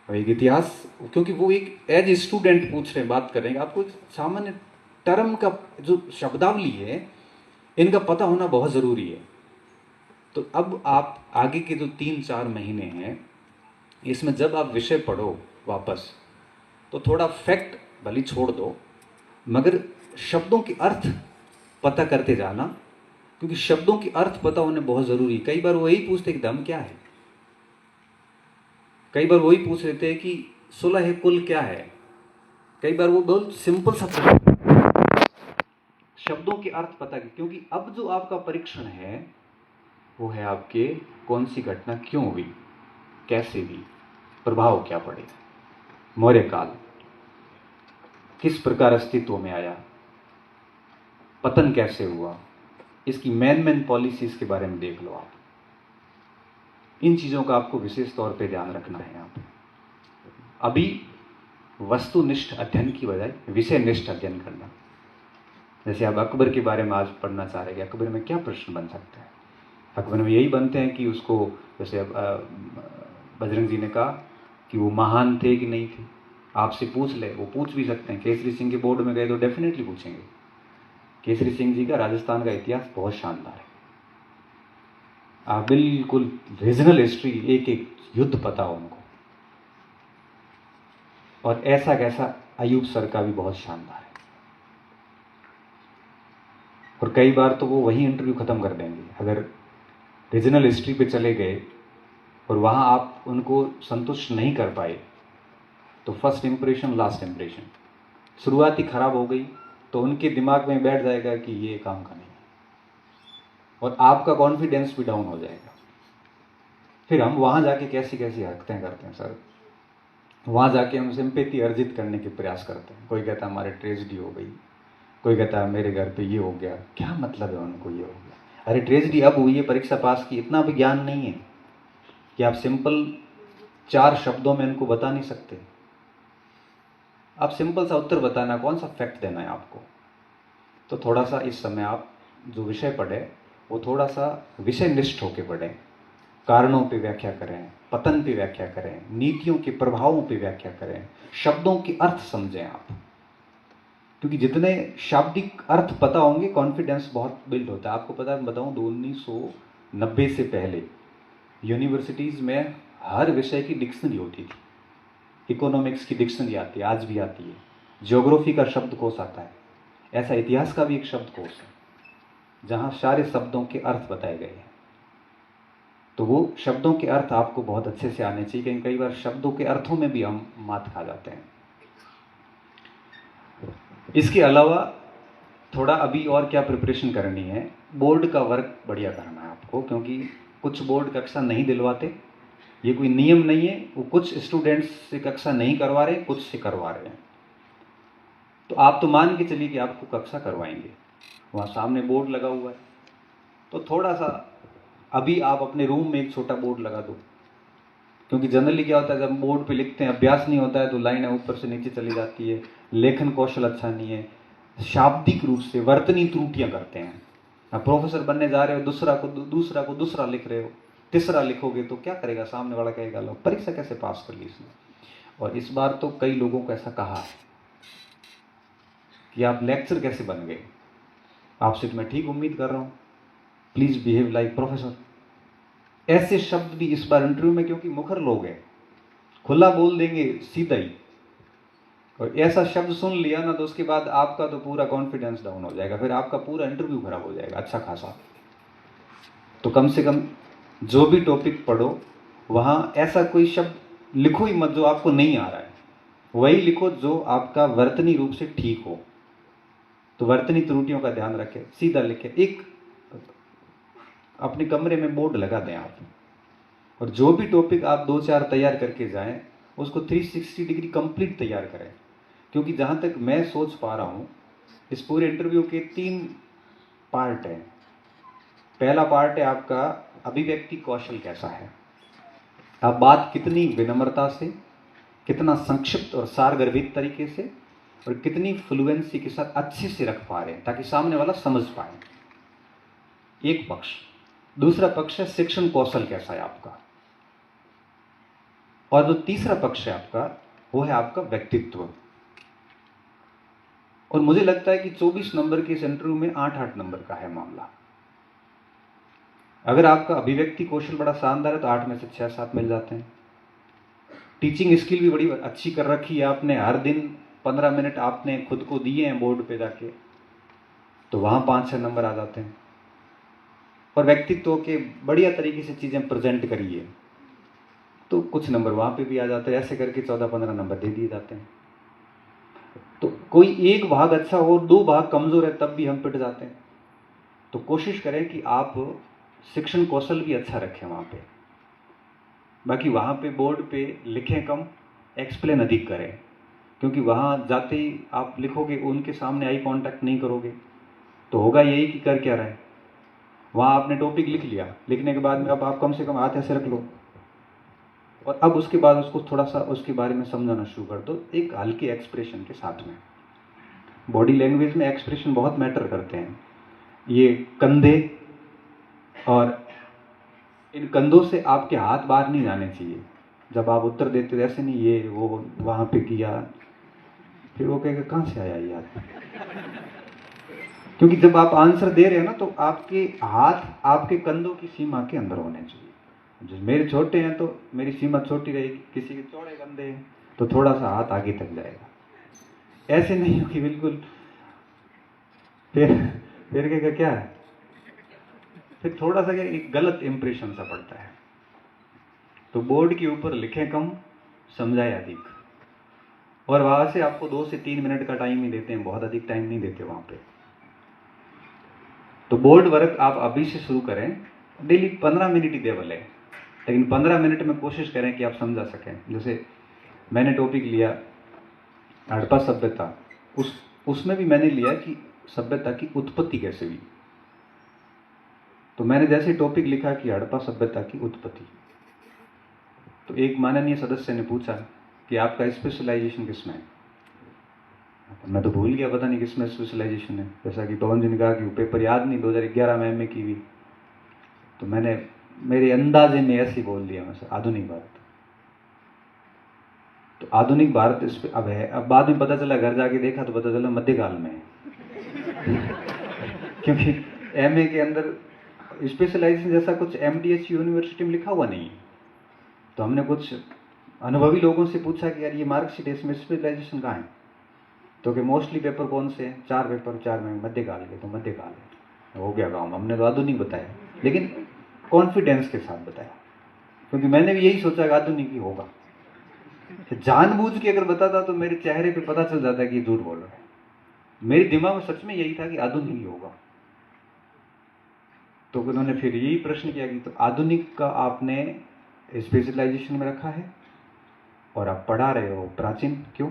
अब एक इतिहास, क्योंकि वो एक एज स्टूडेंट पूछ रहे हैं, बात कर रहे हैं, आपको सामान्य टर्म का जो शब्दावली है इनका पता होना बहुत जरूरी है। तो अब आप आगे के जो 3-4 महीने हैं, इसमें जब आप विषय पढ़ो वापस, तो थोड़ा फैक्ट भले छोड़ दो, मगर शब्दों के अर्थ पता करते जाना, क्योंकि शब्दों के अर्थ पता होने बहुत जरूरी है। कई बार वो यही पूछते कि धर्म क्या है, कई बार वही पूछ लेते हैं कि सुलह कुल क्या है, कई बार वो बहुत सिंपल सा शब्दों के अर्थ पता है। क्योंकि अब जो आपका परीक्षण है वो है आपके कौन सी घटना क्यों हुई, कैसे हुई, प्रभाव क्या पड़े, मौर्य काल किस प्रकार अस्तित्व में आया, पतन कैसे हुआ, इसकी मेन पॉलिसीज के बारे में देख लो आप। इन चीजों का आपको विशेष तौर पे ध्यान रखना है। यहाँ पे अभी वस्तुनिष्ठ अध्ययन की बजाय विषयनिष्ठ अध्ययन करना। जैसे आप अकबर के बारे में आज पढ़ना चाह रहे हैं, अकबर में क्या प्रश्न बन सकते हैं। अकबर में यही बनते हैं कि उसको, जैसे बजरंग जी ने कहा कि वो महान थे कि नहीं थे, आपसे पूछ ले, वो पूछ भी सकते हैं। केसरी सिंह के बोर्ड में गए तो डेफिनेटली पूछेंगे। केसरी सिंह जी का राजस्थान का इतिहास बहुत शानदार है। आप बिल्कुल रीजनल हिस्ट्री, एक एक युद्ध पता हो उनको, और ऐसा कैसा अयूब सर का भी बहुत शानदार है। और कई बार तो वो वही इंटरव्यू ख़त्म कर देंगे। अगर रीजनल हिस्ट्री पे चले गए और वहाँ आप उनको संतुष्ट नहीं कर पाए तो फर्स्ट इम्प्रेशन लास्ट इम्प्रेशन, शुरुआत ही ख़राब हो गई तो उनके दिमाग में बैठ जाएगा कि ये काम का नहीं है, और आपका कॉन्फिडेंस भी डाउन हो जाएगा। फिर हम वहाँ जाके कैसी कैसी हरकतें करते हैं सर, वहाँ जाके हम सिंपैथी अर्जित करने के प्रयास करते हैं। कोई कहता है हमारे ट्रेजेडी हो गई, कोई कहता है मेरे घर पे ये हो गया। क्या मतलब है उनको ये हो गया? अरे ट्रेजेडी अब हुई है, परीक्षा पास की, इतना भी ज्ञान नहीं है कि आप सिंपल 4 शब्दों में उनको बता नहीं सकते। आप सिंपल सा उत्तर बताना, कौन सा फैक्ट देना है आपको। तो थोड़ा सा इस समय आप जो विषय पढ़े वो थोड़ा सा विषय निष्ठ होकर पढ़ें, कारणों पे व्याख्या करें, पतन पे व्याख्या करें, नीतियों के प्रभावों पे व्याख्या करें, शब्दों के अर्थ समझें आप। क्योंकि जितने शाब्दिक अर्थ पता होंगे कॉन्फिडेंस बहुत बिल्ड होता है। आपको पता है, मैं बताऊं, 1990 से पहले यूनिवर्सिटीज़ में हर विषय की डिक्शनरी होती थी। इकोनॉमिक्स की डिक्शनरी आती है, आज भी आती है। ज्योग्राफी का शब्दकोश आता है, ऐसा इतिहास का भी एक शब्दकोश है जहाँ सारे शब्दों के अर्थ बताए गए हैं। तो वो शब्दों के अर्थ आपको बहुत अच्छे से आने चाहिए, क्योंकि कई बार शब्दों के अर्थों में भी हम मात खा जाते हैं। इसके अलावा थोड़ा अभी और क्या प्रिपरेशन करनी है, बोर्ड का वर्क बढ़िया करना है आपको, क्योंकि कुछ बोर्ड कक्षा नहीं दिलवाते। ये कोई नियम नहीं है, वो कुछ स्टूडेंट्स से कक्षा नहीं करवा रहे, कुछ से करवा रहे हैं। तो आप तो मान के चलिए कि आपको कक्षा करवाएंगे, वहाँ सामने बोर्ड लगा हुआ है, तो थोड़ा सा अभी आप अपने रूम में एक छोटा बोर्ड लगा दो। क्योंकि जनरली क्या होता है, जब बोर्ड पे लिखते हैं अभ्यास नहीं होता है तो लाइनें ऊपर से नीचे चली जाती है, लेखन कौशल अच्छा नहीं है, शाब्दिक रूप से वर्तनी त्रुटियां करते हैं। अब प्रोफेसर बनने जा रहे हो, दूसरा को दूसरा लिख रहे हो, तीसरा लिखोगे तो क्या करेगा सामने वाला, कहेगा लो परीक्षा कैसे पास कर ली इसने। और इस बार तो कई लोगों को ऐसा कहा कि आप लेक्चर कैसे बन गए। आपसे तो मैं ठीक उम्मीद कर रहा हूँ, प्लीज बिहेव लाइक प्रोफेसर। ऐसे शब्द भी इस बार इंटरव्यू में, क्योंकि मुखर लोग हैं, खुला बोल देंगे सीधा ही, और ऐसा शब्द सुन लिया ना तो उसके बाद आपका तो पूरा कॉन्फिडेंस डाउन हो जाएगा, फिर आपका पूरा इंटरव्यू खराब हो जाएगा अच्छा खासा। तो कम से कम जो भी टॉपिक पढ़ो वहाँ ऐसा कोई शब्द लिखो ही मत जो आपको नहीं आ रहा है, वही लिखो जो आपका वर्तनी रूप से ठीक हो। तो वर्तनी त्रुटियों का ध्यान रखें, सीधा लिखें। एक अपने कमरे में बोर्ड लगा दें आप, और जो भी टॉपिक आप 2-4 तैयार करके जाएं उसको 360 डिग्री कंप्लीट तैयार करें। क्योंकि जहाँ तक मैं सोच पा रहा हूँ, इस पूरे इंटरव्यू के 3 पार्ट हैं। पहला पार्ट है आपका अभिव्यक्ति कौशल कैसा है, आप बात कितनी विनम्रता से, कितना संक्षिप्त और सारगर्भित तरीके से, और कितनी फ्लुएंसी के साथ अच्छे से रख पा रहे हैं ताकि सामने वाला समझ पाए। एक पक्ष। दूसरा पक्ष है शिक्षण कौशल कैसा है आपका, और जो तीसरा पक्ष है आपका वो है आपका व्यक्तित्व। और मुझे लगता है कि 24 नंबर के इस इंटरव्यू में 8-8 नंबर का है मामला। अगर आपका अभिव्यक्ति कौशल बड़ा शानदार है तो 8 में से 6-7 मिल जाते हैं। टीचिंग स्किल भी बड़ी अच्छी कर रखी है आपने, हर दिन 15 मिनट आपने खुद को दिए हैं बोर्ड पे जाके, तो वहाँ 5-6 नंबर आ जाते हैं। और व्यक्तित्व के बढ़िया तरीके से चीज़ें प्रेजेंट करिए तो कुछ नंबर वहाँ पे भी आ जाते हैं। ऐसे करके 14-15 नंबर दे दिए जाते हैं। तो कोई एक भाग अच्छा हो, 2 भाग कमज़ोर है, तब भी हम पिट जाते हैं। तो कोशिश करें कि आप शिक्षण कौशल भी अच्छा रखें वहाँ पे। बाकी वहाँ पे बोर्ड पे लिखें कम, एक्सप्लेन अधिक करें, क्योंकि वहाँ जाते ही आप लिखोगे, उनके सामने आई कांटेक्ट नहीं करोगे तो होगा यही कि कर क्या रहे हैं। वहाँ आपने टॉपिक लिख लिया, लिखने के बाद में अब आप कम से कम हाथ ऐसे रख लो, और अब उसके बाद उसको थोड़ा सा उसके बारे में समझाना शुरू कर दो, एक हल्के एक्सप्रेशन के साथ में। बॉडी लैंग्वेज में एक्सप्रेशन बहुत मैटर करते हैं। ये कंधे, और इन कंधों से आपके हाथ बाहर नहीं जाने चाहिए जब आप उत्तर देते हो। ऐसे नहीं ये वो वहाँ पे किया, फिर वो कहेगा कहाँ से आया यार। क्योंकि जब आप आंसर दे रहे हो ना तो आपके हाथ आपके कंधों की सीमा के अंदर होने चाहिए। जो मेरे छोटे हैं तो मेरी सीमा छोटी रहेगी, किसी के चौड़े कंधे हैं तो थोड़ा सा हाथ आगे तक जाएगा। ऐसे नहीं हो कि बिल्कुल फिर फिर क्या है, फिर थोड़ा सा क्या एक गलत इंप्रेशन सा पड़ता है। तो बोर्ड के ऊपर लिखे कम, समझाए अधिक, और वहां से आपको 2 से 3 मिनट का टाइम ही देते हैं, बहुत अधिक टाइम नहीं देते वहां पे। तो बोर्ड वर्क आप अभी से शुरू करें, डेली 15 मिनट ही दे भले, लेकिन 15 मिनट में कोशिश करें कि आप समझा सकें। जैसे मैंने टॉपिक लिया हड़प्पा सभ्यता, उसमें भी मैंने लिया कि सभ्यता की उत्पत्ति कैसे हुई। तो मैंने जैसे टॉपिक लिखा कि हड़प्पा सभ्यता की उत्पत्ति, तो एक माननीय सदस्य ने पूछा कि आपका स्पेशलाइजेशन किसमें है। मैं तो भूल गया, पता नहीं किसमें स्पेशलाइजेशन है। जैसा कि पवन जी ने कहा कि वो पेपर याद नहीं, 2011 में एमए की हुई। तो मैंने मेरे अंदाजे में ऐसे बोल दिया, मैं आधुनिक भारत। तो आधुनिक भारत इस पे अब है। अब बाद में पता चला, घर जाके देखा तो पता चला मध्यकाल में है क्योंकि एमए के अंदर स्पेशलाइजेशन जैसा कुछ एमडीएच यूनिवर्सिटी में लिखा हुआ नहीं है। तो हमने कुछ अनुभवी लोगों से पूछा कि यार ये मार्कशीट, इसमें स्पेशलाइजेशन कहाँ है। तो कि मोस्टली पेपर कौन से हैं, 4 पेपर, 4 में मध्यकाल के। तो मध्यकाल है, हो गया काम। हमने तो आधुनिक बताया, लेकिन कॉन्फिडेंस के साथ बताया, क्योंकि मैंने भी यही सोचा कि आधुनिक ही होगा। जानबूझ के अगर बताता तो मेरे चेहरे पे पता चल जाता कि झूठ बोल रहा है। मेरे दिमाग में सच में यही था कि आधुनिक ही होगा। तो उन्होंने फिर यही प्रश्न किया कि तो आधुनिक का आपने स्पेशलाइजेशन में रखा है और आप पढ़ा रहे हो प्राचीन, क्यों?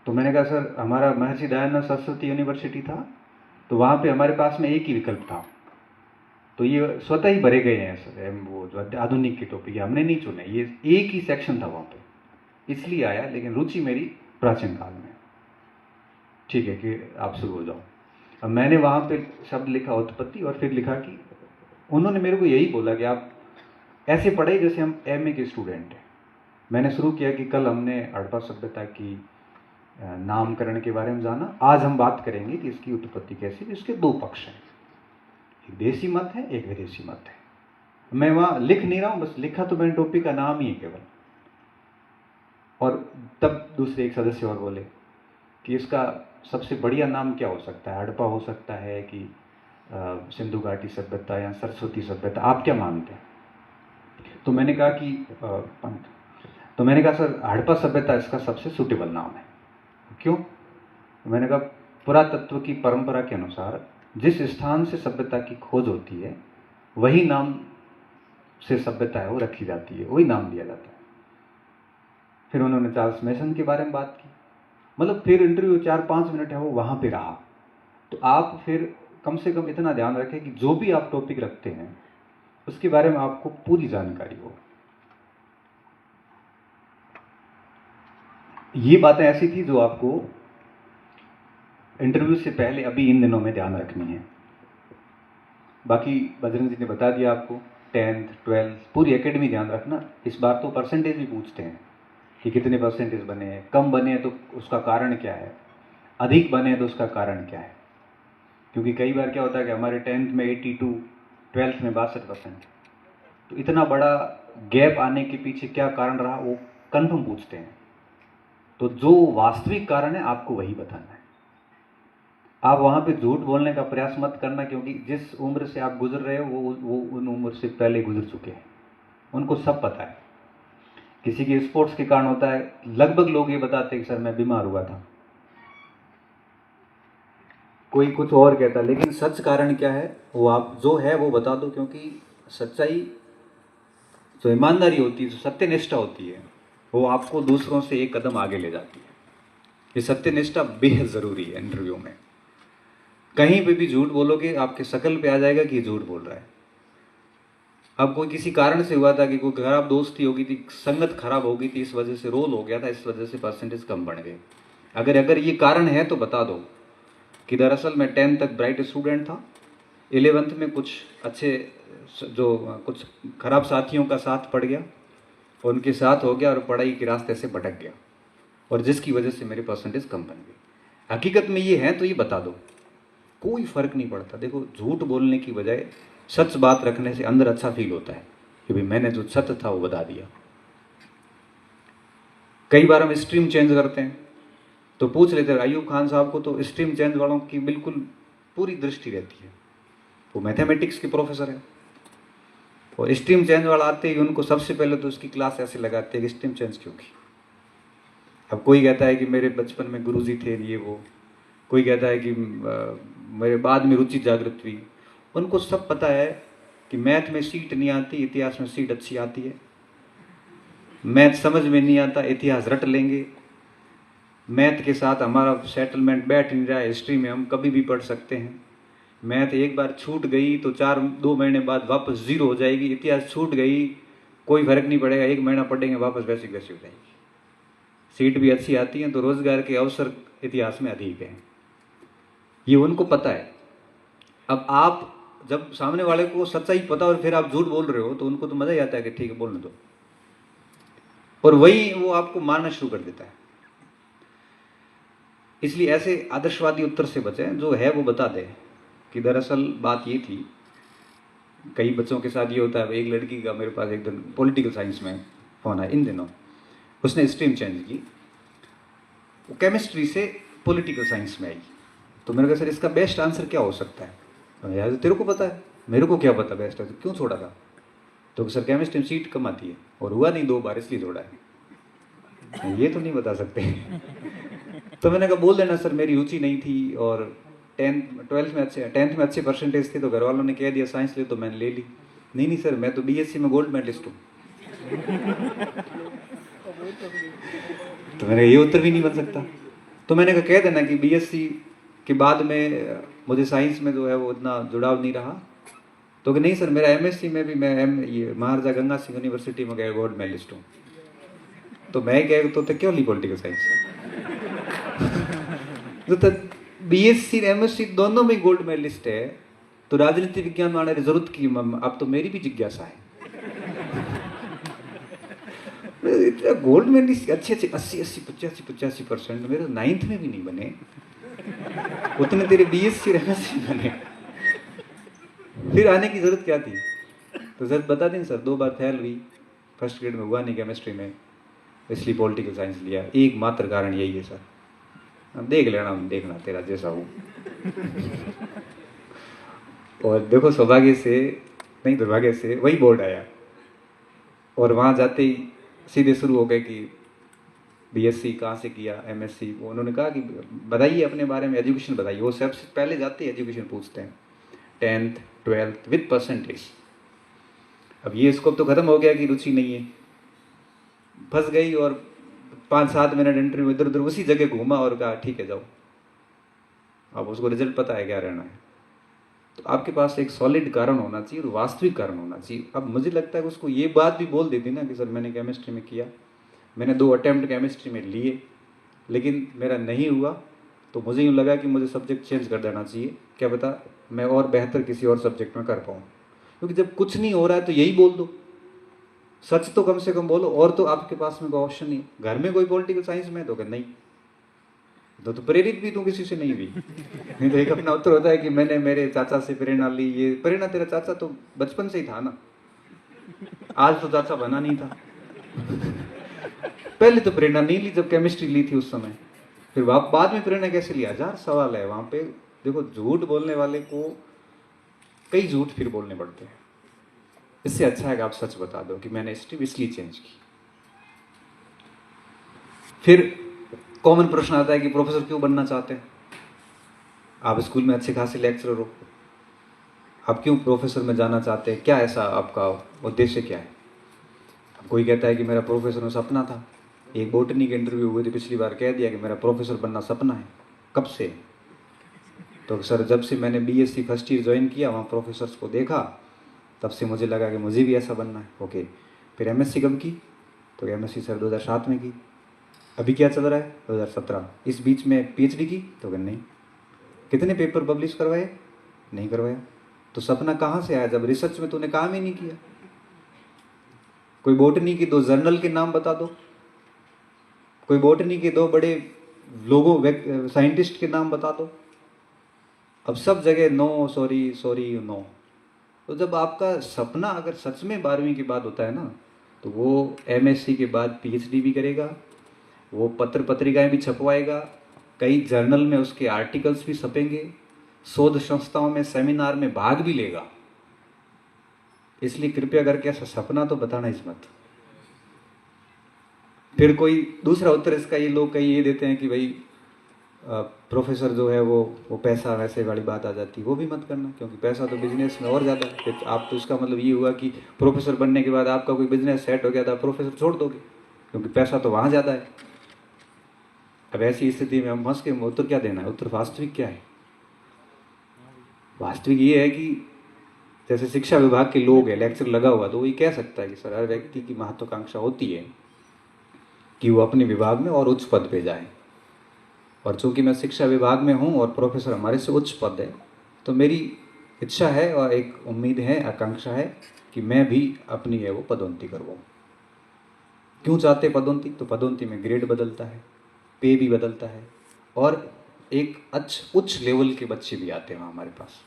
तो मैंने कहा सर, हमारा महर्षि दयानंद सरस्वती यूनिवर्सिटी था, तो वहाँ पे हमारे पास में एक ही विकल्प था, तो ये स्वतः ही भरे गए हैं सर। वो जो आधुनिक के टॉपिक है हमने नहीं चुने, ये एक ही सेक्शन था वहाँ पे, इसलिए आया। लेकिन रुचि मेरी प्राचीन काल में। ठीक है कि आप शुरू हो जाओ। अब मैंने वहाँ पे शब्द लिखा उत्पत्ति, और फिर लिखा कि उन्होंने मेरे को यही बोला कि आप ऐसे पढ़े जैसे हम एमए के स्टूडेंट हैं। मैंने शुरू किया कि कल हमने हड़प्पा सभ्यता की नामकरण के बारे में जाना, आज हम बात करेंगे कि इसकी उत्पत्ति कैसी। इसके 2 पक्ष हैं, एक देसी मत है, एक विदेशी मत है। मैं वहाँ लिख नहीं रहा हूँ, बस लिखा तो मैंने टॉपिक का नाम ही है केवल। और तब दूसरे एक सदस्य और बोले कि इसका सबसे बढ़िया नाम क्या हो सकता है, हड़प्पा हो सकता है कि सिंधु घाटी सभ्यता या सरस्वती सभ्यता, आप क्या मानते हैं? तो मैंने कहा कि तो मैंने कहा सर, हड़प्पा सभ्यता इसका सबसे सूटेबल नाम है। क्यों? मैंने कहा पुरातत्व की परंपरा के अनुसार जिस स्थान से सभ्यता की खोज होती है, वही नाम से सभ्यता है वो रखी जाती है, वही नाम दिया जाता है। फिर उन्होंने चार्ल्स मेसन के बारे में बात की। मतलब फिर इंटरव्यू 4-5 मिनट है वो वहाँ पे रहा। तो आप फिर कम से कम इतना ध्यान रखें कि जो भी आप टॉपिक रखते हैं उसके बारे में आपको पूरी जानकारी हो। ये बातें ऐसी थी जो आपको इंटरव्यू से पहले अभी इन दिनों में ध्यान रखनी है। बाकी बजरंग जी ने बता दिया आपको, 10th 12th पूरी एकेडमी ध्यान रखना। इस बार तो परसेंटेज भी पूछते हैं कि कितने परसेंटेज बने हैं, कम बने हैं तो उसका कारण क्या है, अधिक बने हैं तो उसका कारण क्या है। क्योंकि कई बार क्या होता है कि हमारे 10th में 82, 12th में 62%, तो इतना बड़ा गैप आने के पीछे क्या कारण रहा वो कन्फर्म पूछते हैं। तो जो वास्तविक कारण है आपको वही बताना है। आप वहाँ पे झूठ बोलने का प्रयास मत करना, क्योंकि जिस उम्र से आप गुजर रहे हो वो उन उम्र से पहले गुजर चुके हैं, उनको सब पता है। किसी के स्पोर्ट्स के कारण होता है, लगभग लोग ये बताते हैं कि सर मैं बीमार हुआ था, कोई कुछ और कहता है, लेकिन सच कारण क्या है वो आप जो है वो बता दो। क्योंकि सच्चाई, जो ईमानदारी होती है, जो सत्यनिष्ठा होती है, वो आपको दूसरों से एक कदम आगे ले जाती है। ये सत्यनिष्ठा बेहद जरूरी है इंटरव्यू में। कहीं पे भी झूठ बोलोगे आपके शकल पे आ जाएगा कि झूठ बोल रहा है। अब कोई किसी कारण से हुआ था कि कोई खराब दोस्ती हो गई थी, संगत खराब हो गई थी, इस वजह से रोल हो गया था, इस वजह से परसेंटेज कम बढ़ गए। अगर ये कारण है तो बता दो कि दरअसल मैं 10th तक ब्राइट स्टूडेंट था, 11th में कुछ अच्छे जो कुछ खराब साथियों का साथ पड़ गया, उनके साथ हो गया और पढ़ाई के रास्ते से भटक गया, और जिसकी वजह से मेरे परसेंटेज कम बन गई। हकीकत में ये है तो ये बता दो, कोई फर्क नहीं पड़ता। देखो, झूठ बोलने की बजाय सच बात रखने से अंदर अच्छा फील होता है कि भाई मैंने जो सत्य था वो बता दिया। कई बार हम स्ट्रीम चेंज करते हैं तो पूछ लेते हैं, अयूब खान साहब को तो स्ट्रीम चेंज वालों की बिल्कुल पूरी दृष्टि रहती है। वो मैथमेटिक्स के प्रोफेसर है, और स्ट्रीम चेंज वाला आते ही उनको सबसे पहले तो उसकी क्लास ऐसे लगाते हैं कि स्ट्रीम चेंज क्यों की। अब कोई कहता है कि मेरे बचपन में गुरुजी थे ये वो, कोई कहता है कि मेरे बाद में रुचि जागृत हुई। उनको सब पता है कि मैथ में सीट नहीं आती, इतिहास में सीट अच्छी आती है। मैथ समझ में नहीं आता, इतिहास रट लेंगे। मैथ के साथ हमारा सेटलमेंट बैठ नहीं रहा है, हिस्ट्री में हम कभी भी पढ़ सकते हैं। मैथ एक बार छूट गई तो 2 महीने बाद वापस 0 हो जाएगी। इतिहास छूट गई, कोई फर्क नहीं पड़ेगा, 1 महीना पढ़ेंगे वापस वैसी वैसी हो जाएगी। सीट भी अच्छी आती है, तो रोजगार के अवसर इतिहास में अधिक हैं, ये उनको पता है। अब आप जब सामने वाले को सच्चाई पता और फिर आप झूठ बोल रहे हो तो उनको तो मजा ही आता है कि ठीक है बोलने दो, और वही वो आपको मारना शुरू कर देता है। इसलिए ऐसे आदर्शवादी उत्तर से बचें, जो है वो बता दे कि दरअसल बात ये थी। कई बच्चों के साथ ये होता है। एक लड़की का मेरे पास एक दिन पॉलिटिकल साइंस में फोन आया इन दिनों, उसने स्ट्रीम चेंज की, वो केमिस्ट्री से पॉलिटिकल साइंस में आई। तो मैंने कहा सर इसका बेस्ट आंसर क्या हो सकता है? तो यार तेरे को पता है, मेरे को क्या पता बेस्ट आंसर, क्यों छोड़ा था? तो सर केमिस्ट्री में सीट कम आती है और हुआ नहीं 2 बार इसलिए छोड़ा है। ये तो नहीं बता सकते। तो मैंने कहा बोल देना सर मेरी रुचि नहीं थी, और 10th में अच्छे परसेंटेज थे, तो घर वालों ने कह दिया साइंस ले, तो मैंने ले ली। नहीं सर मैं तो बीएससी में गोल्ड मेडलिस्ट हूँ। तो मैंने ये उत्तर भी नहीं बन सकता। तो मैंने कहा कह देना कि बीएससी के बाद में मुझे साइंस में जो है वो इतना जुड़ाव नहीं रहा। तो कि नहीं सर मेरा एमएससी में भी मैं ये महाराजा गंगा सिंह यूनिवर्सिटी में गया गोल्ड मेडलिस्ट हूँ। तो मैं कह तो क्यों ली पॉलिटिकल साइंस? तो बीएससी एमएससी दोनों में गोल्ड मेडलिस्ट है, तो राजनीति विज्ञान में आने की जरूरत की? अब तो मेरी भी जिज्ञासा है। गोल्ड मेडलिस्ट अच्छे 80 85% मेरे 9th में भी नहीं बने, उतने तेरे बीएससी एमएससी बने, फिर आने की जरूरत क्या थी? तो सर बता दें सर 2 बार फेल हुई, फर्स्ट ग्रेड में हुआ नहीं केमिस्ट्री में, इसलिए पॉलिटिकल साइंस लिया। एकमात्र कारण यही है सर, देख लेना, देखना तेरा जैसा हो। और देखो सौभाग्य से नहीं दुर्भाग्य से वही बोर्ड आया, और वहाँ जाते ही सीधे शुरू हो गए कि बीएससी कहाँ से किया, एमएससी। उन्होंने कहा कि बताइए अपने बारे में, एजुकेशन बताइए। वो सबसे पहले जाते ही एजुकेशन पूछते हैं, 10th 12th विद परसेंटेज। अब ये स्कोप तो खत्म हो गया कि रुचि नहीं है, फंस गई, और 5-7 मिनट इंटरव्यू इधर उधर उसी जगह घूमा और कहा ठीक है जाओ। अब उसको रिजल्ट पता है क्या रहना है। तो आपके पास एक सॉलिड कारण होना चाहिए और वास्तविक कारण होना चाहिए। अब मुझे लगता है कि उसको ये बात भी बोल देती ना कि सर मैंने केमिस्ट्री में किया, मैंने 2 अटेम्प्ट केमिस्ट्री में लिए, लेकिन मेरा नहीं हुआ, तो मुझे यूँ लगा कि मुझे सब्जेक्ट चेंज कर देना चाहिए, क्या पता मैं और बेहतर किसी और सब्जेक्ट में कर पाऊँ। क्योंकि जब कुछ नहीं हो रहा है तो यही बोल दो, सच तो कम से कम बोलो, और तो आपके पास में कोई ऑप्शन नहीं। घर में कोई पॉलिटिकल साइंस में तो नहीं, तो प्रेरित भी तू किसी से नहीं हुई। नहीं तो एक अपना उत्तर होता है कि मैंने मेरे चाचा से प्रेरणा ली। ये प्रेरणा तेरा चाचा तो बचपन से ही था ना, आज तो चाचा बना नहीं था। पहले तो प्रेरणा नहीं ली जब केमिस्ट्री ली थी उस समय, फिर बाद में प्रेरणा कैसे लिया? 1000 सवाल है वहां पे। देखो झूठ बोलने वाले को कई झूठ फिर बोलने पड़ते हैं। इससे अच्छा है कि आप सच बता दो कि मैंने स्ट्रीम इसलिए चेंज की। फिर कॉमन प्रश्न आता है कि प्रोफेसर क्यों बनना चाहते हैं? आप स्कूल में अच्छे खासे लेक्चरर हो, आप क्यों प्रोफेसर में जाना चाहते हैं? क्या ऐसा आपका उद्देश्य क्या है? कोई कहता है कि मेरा प्रोफेसर में सपना था। एक बोटनी के इंटरव्यू हुए थे पिछली बार, कह दिया कि मेरा प्रोफेसर बनना सपना है। कब से? तो सर जब से मैंने बीएससी फर्स्ट ईयर ज्वाइन किया, वहाँ प्रोफेसर्स को देखा, तब से मुझे लगा कि मुझे भी ऐसा बनना है। ओके, फिर एमएससी कब की? तो एमएससी सर 2007 में की। अभी क्या चल रहा है? 2017। इस बीच में पीएचडी की? तो नहीं। कितने पेपर पब्लिश करवाए? नहीं करवाया। तो सपना कहाँ से आया जब रिसर्च में तूने काम ही नहीं किया? कोई बोटनी की 2 जर्नल के नाम बता दो, कोई बोटनी के 2 बड़े लोगों साइंटिस्ट के नाम बता दो। अब सब जगह नो, सॉरी नो। तो जब आपका सपना अगर सच में 12वीं के बाद होता है ना, तो वो एमएससी के बाद पीएचडी भी करेगा, वो पत्र पत्रिकाएं भी छपवाएगा, कई जर्नल में उसके आर्टिकल्स भी छपेंगे, शोध संस्थाओं में सेमिनार में भाग भी लेगा। इसलिए कृपया करके ऐसा सपना तो बताना इस मत। फिर कोई दूसरा उत्तर इसका ये लोग कई ये देते हैं कि भाई प्रोफेसर जो है वो पैसा, वैसे वाली बात आ जाती है, वो भी मत करना, क्योंकि पैसा तो बिजनेस में और ज़्यादा है। फिर आप तो इसका मतलब ये हुआ कि प्रोफेसर बनने के बाद आपका कोई बिजनेस सेट हो गया था, प्रोफेसर छोड़ दोगे, क्योंकि पैसा तो वहाँ ज़्यादा है। अब ऐसी स्थिति में हम फंस के उत्तर क्या देना है? उत्तर वास्तविक क्या है? वास्तविक ये है कि जैसे शिक्षा विभाग के लोग हैं, लेक्चर लगा हुआ, तो वो ये कह सकता है कि सर हर व्यक्ति की महत्वाकांक्षा होती है कि वो अपने विभाग में और उच्च पद पे जाए, और चूंकि मैं शिक्षा विभाग में हूँ और प्रोफेसर हमारे से उच्च पद है, तो मेरी इच्छा है और एक उम्मीद है, आकांक्षा है कि मैं भी अपनी है वो पदोन्नति करवाऊँ। क्यों चाहते पदोन्नति? तो पदोन्नति में ग्रेड बदलता है, पे भी बदलता है, और एक उच्च लेवल के बच्चे भी आते हैं वहाँ हमारे पास।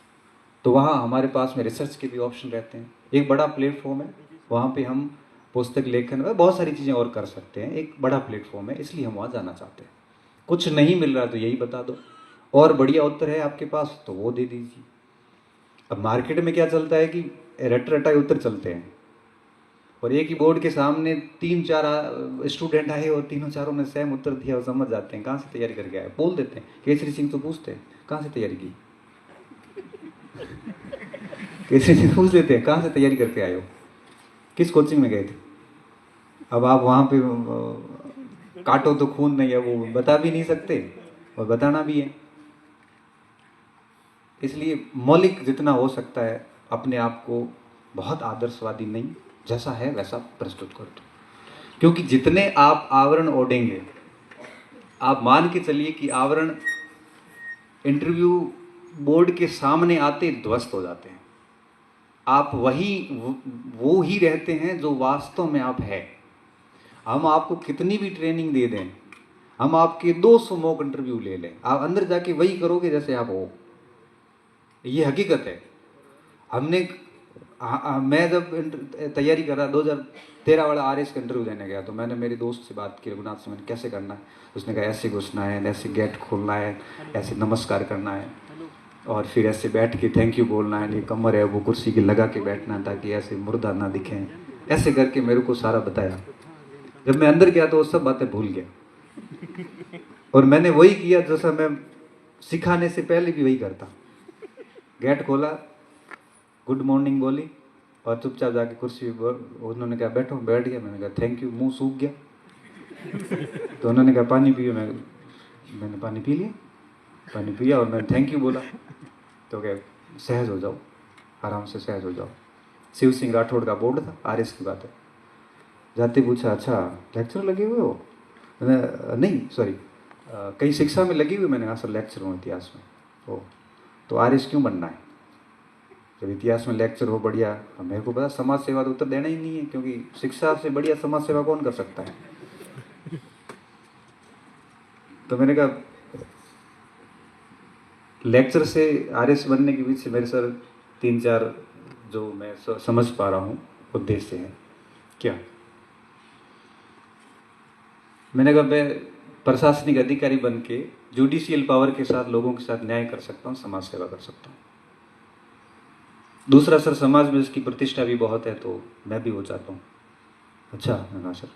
तो वहाँ हमारे पास में रिसर्च के भी ऑप्शन रहते हैं, एक बड़ा प्लेटफॉर्म है, वहाँ पे हम पुस्तक लेखन में बहुत सारी चीज़ें और कर सकते हैं, एक बड़ा प्लेटफॉर्म है, इसलिए हम वहाँ जाना चाहते हैं। कुछ नहीं मिल रहा तो यही बता दो, और बढ़िया उत्तर है आपके पास तो वो दे दीजिए। अब मार्केट में क्या चलता है कि रट रटाए उत्तर चलते हैं, और एक ही बोर्ड के सामने 3-4 स्टूडेंट आए और तीनों चारों ने सेम उत्तर दिया और समझ जाते हैं कहाँ से तैयारी करके आए, बोल देते हैं। केसरी सिंह तो पूछते हैं कहाँ से तैयारी की, केसरी सिंह पूछ लेते हैं कहाँ से तैयारी करके आए हो, किस कोचिंग में गए थे। अब आप वहाँ पे काटो तो खून नहीं है, वो बता भी नहीं सकते और बताना भी है। इसलिए मौलिक जितना हो सकता है अपने आप को बहुत आदर्शवादी नहीं, जैसा है वैसा प्रस्तुत कर दो, क्योंकि जितने आप आवरण ओढ़ेंगे, आप मान के चलिए कि आवरण इंटरव्यू बोर्ड के सामने आते ध्वस्त हो जाते हैं। आप वो ही रहते हैं जो वास्तव में आप है। हम आपको कितनी भी ट्रेनिंग दे दें, हम आपके 200 मॉक इंटरव्यू ले लें, आप अंदर जाके वही करोगे जैसे आप हो। ये हकीकत है। मैं जब तैयारी कर रहा 2013 वाला RS का इंटरव्यू देने गया, तो मैंने मेरे दोस्त से बात की, रघुनाथ से, मैंने कैसे करना है। उसने कहा ऐसे घुसना है, ऐसे गेट खोलना है, ऐसे नमस्कार करना है, और फिर ऐसे बैठ के थैंक यू बोलना है, ये कमर है वो कुर्सी की लगा के बैठना है ताकि ऐसे मुर्दा ना दिखें। ऐसे करके मेरे को सारा बताया। जब मैं अंदर गया तो वो सब बातें भूल गया, और मैंने वही किया जैसा मैं सिखाने से पहले भी वही करता। गेट खोला, गुड मॉर्निंग बोली, और चुपचाप जाके कुर्सी पर, उन्होंने कहा बैठो, बैठ गया। मैंने कहा थैंक यू, मुंह सूख गया। तो उन्होंने कहा पानी पियो, मैंने पानी पी लिया, पानी पिया, और मैंने थैंक यू बोला। तो क्या, सहज हो जाओ, आराम से सहज हो जाओ। शिव सिंह राठौड़ का बोर्ड था, RS की बात है। जाते पूछा अच्छा लेक्चर लगे हुए हो? नहीं सॉरी, कहीं शिक्षा में लगी हुई? मैंने कहा सर लेक्चर हूँ इतिहास में। ओ, तो RS क्यों बनना है? जब इतिहास में लेक्चर हो बढ़िया। अब मेरे को पता समाज सेवा तो उत्तर देना ही नहीं है, क्योंकि शिक्षा से बढ़िया समाज सेवा कौन कर सकता है। तो मैंने कहा लेक्चर से RS बनने के पीछे मेरे सर 3-4 जो मैं समझ पा रहा हूँ उद्देश्य है। क्या? मैंने कहा मैं प्रशासनिक अधिकारी बन के जुडिशियल पावर के साथ लोगों के साथ न्याय कर सकता हूँ, समाज सेवा कर सकता हूँ। दूसरा सर समाज में उसकी प्रतिष्ठा भी बहुत है, तो मैं भी वो चाहता हूँ। अच्छा, मैंने कहा सर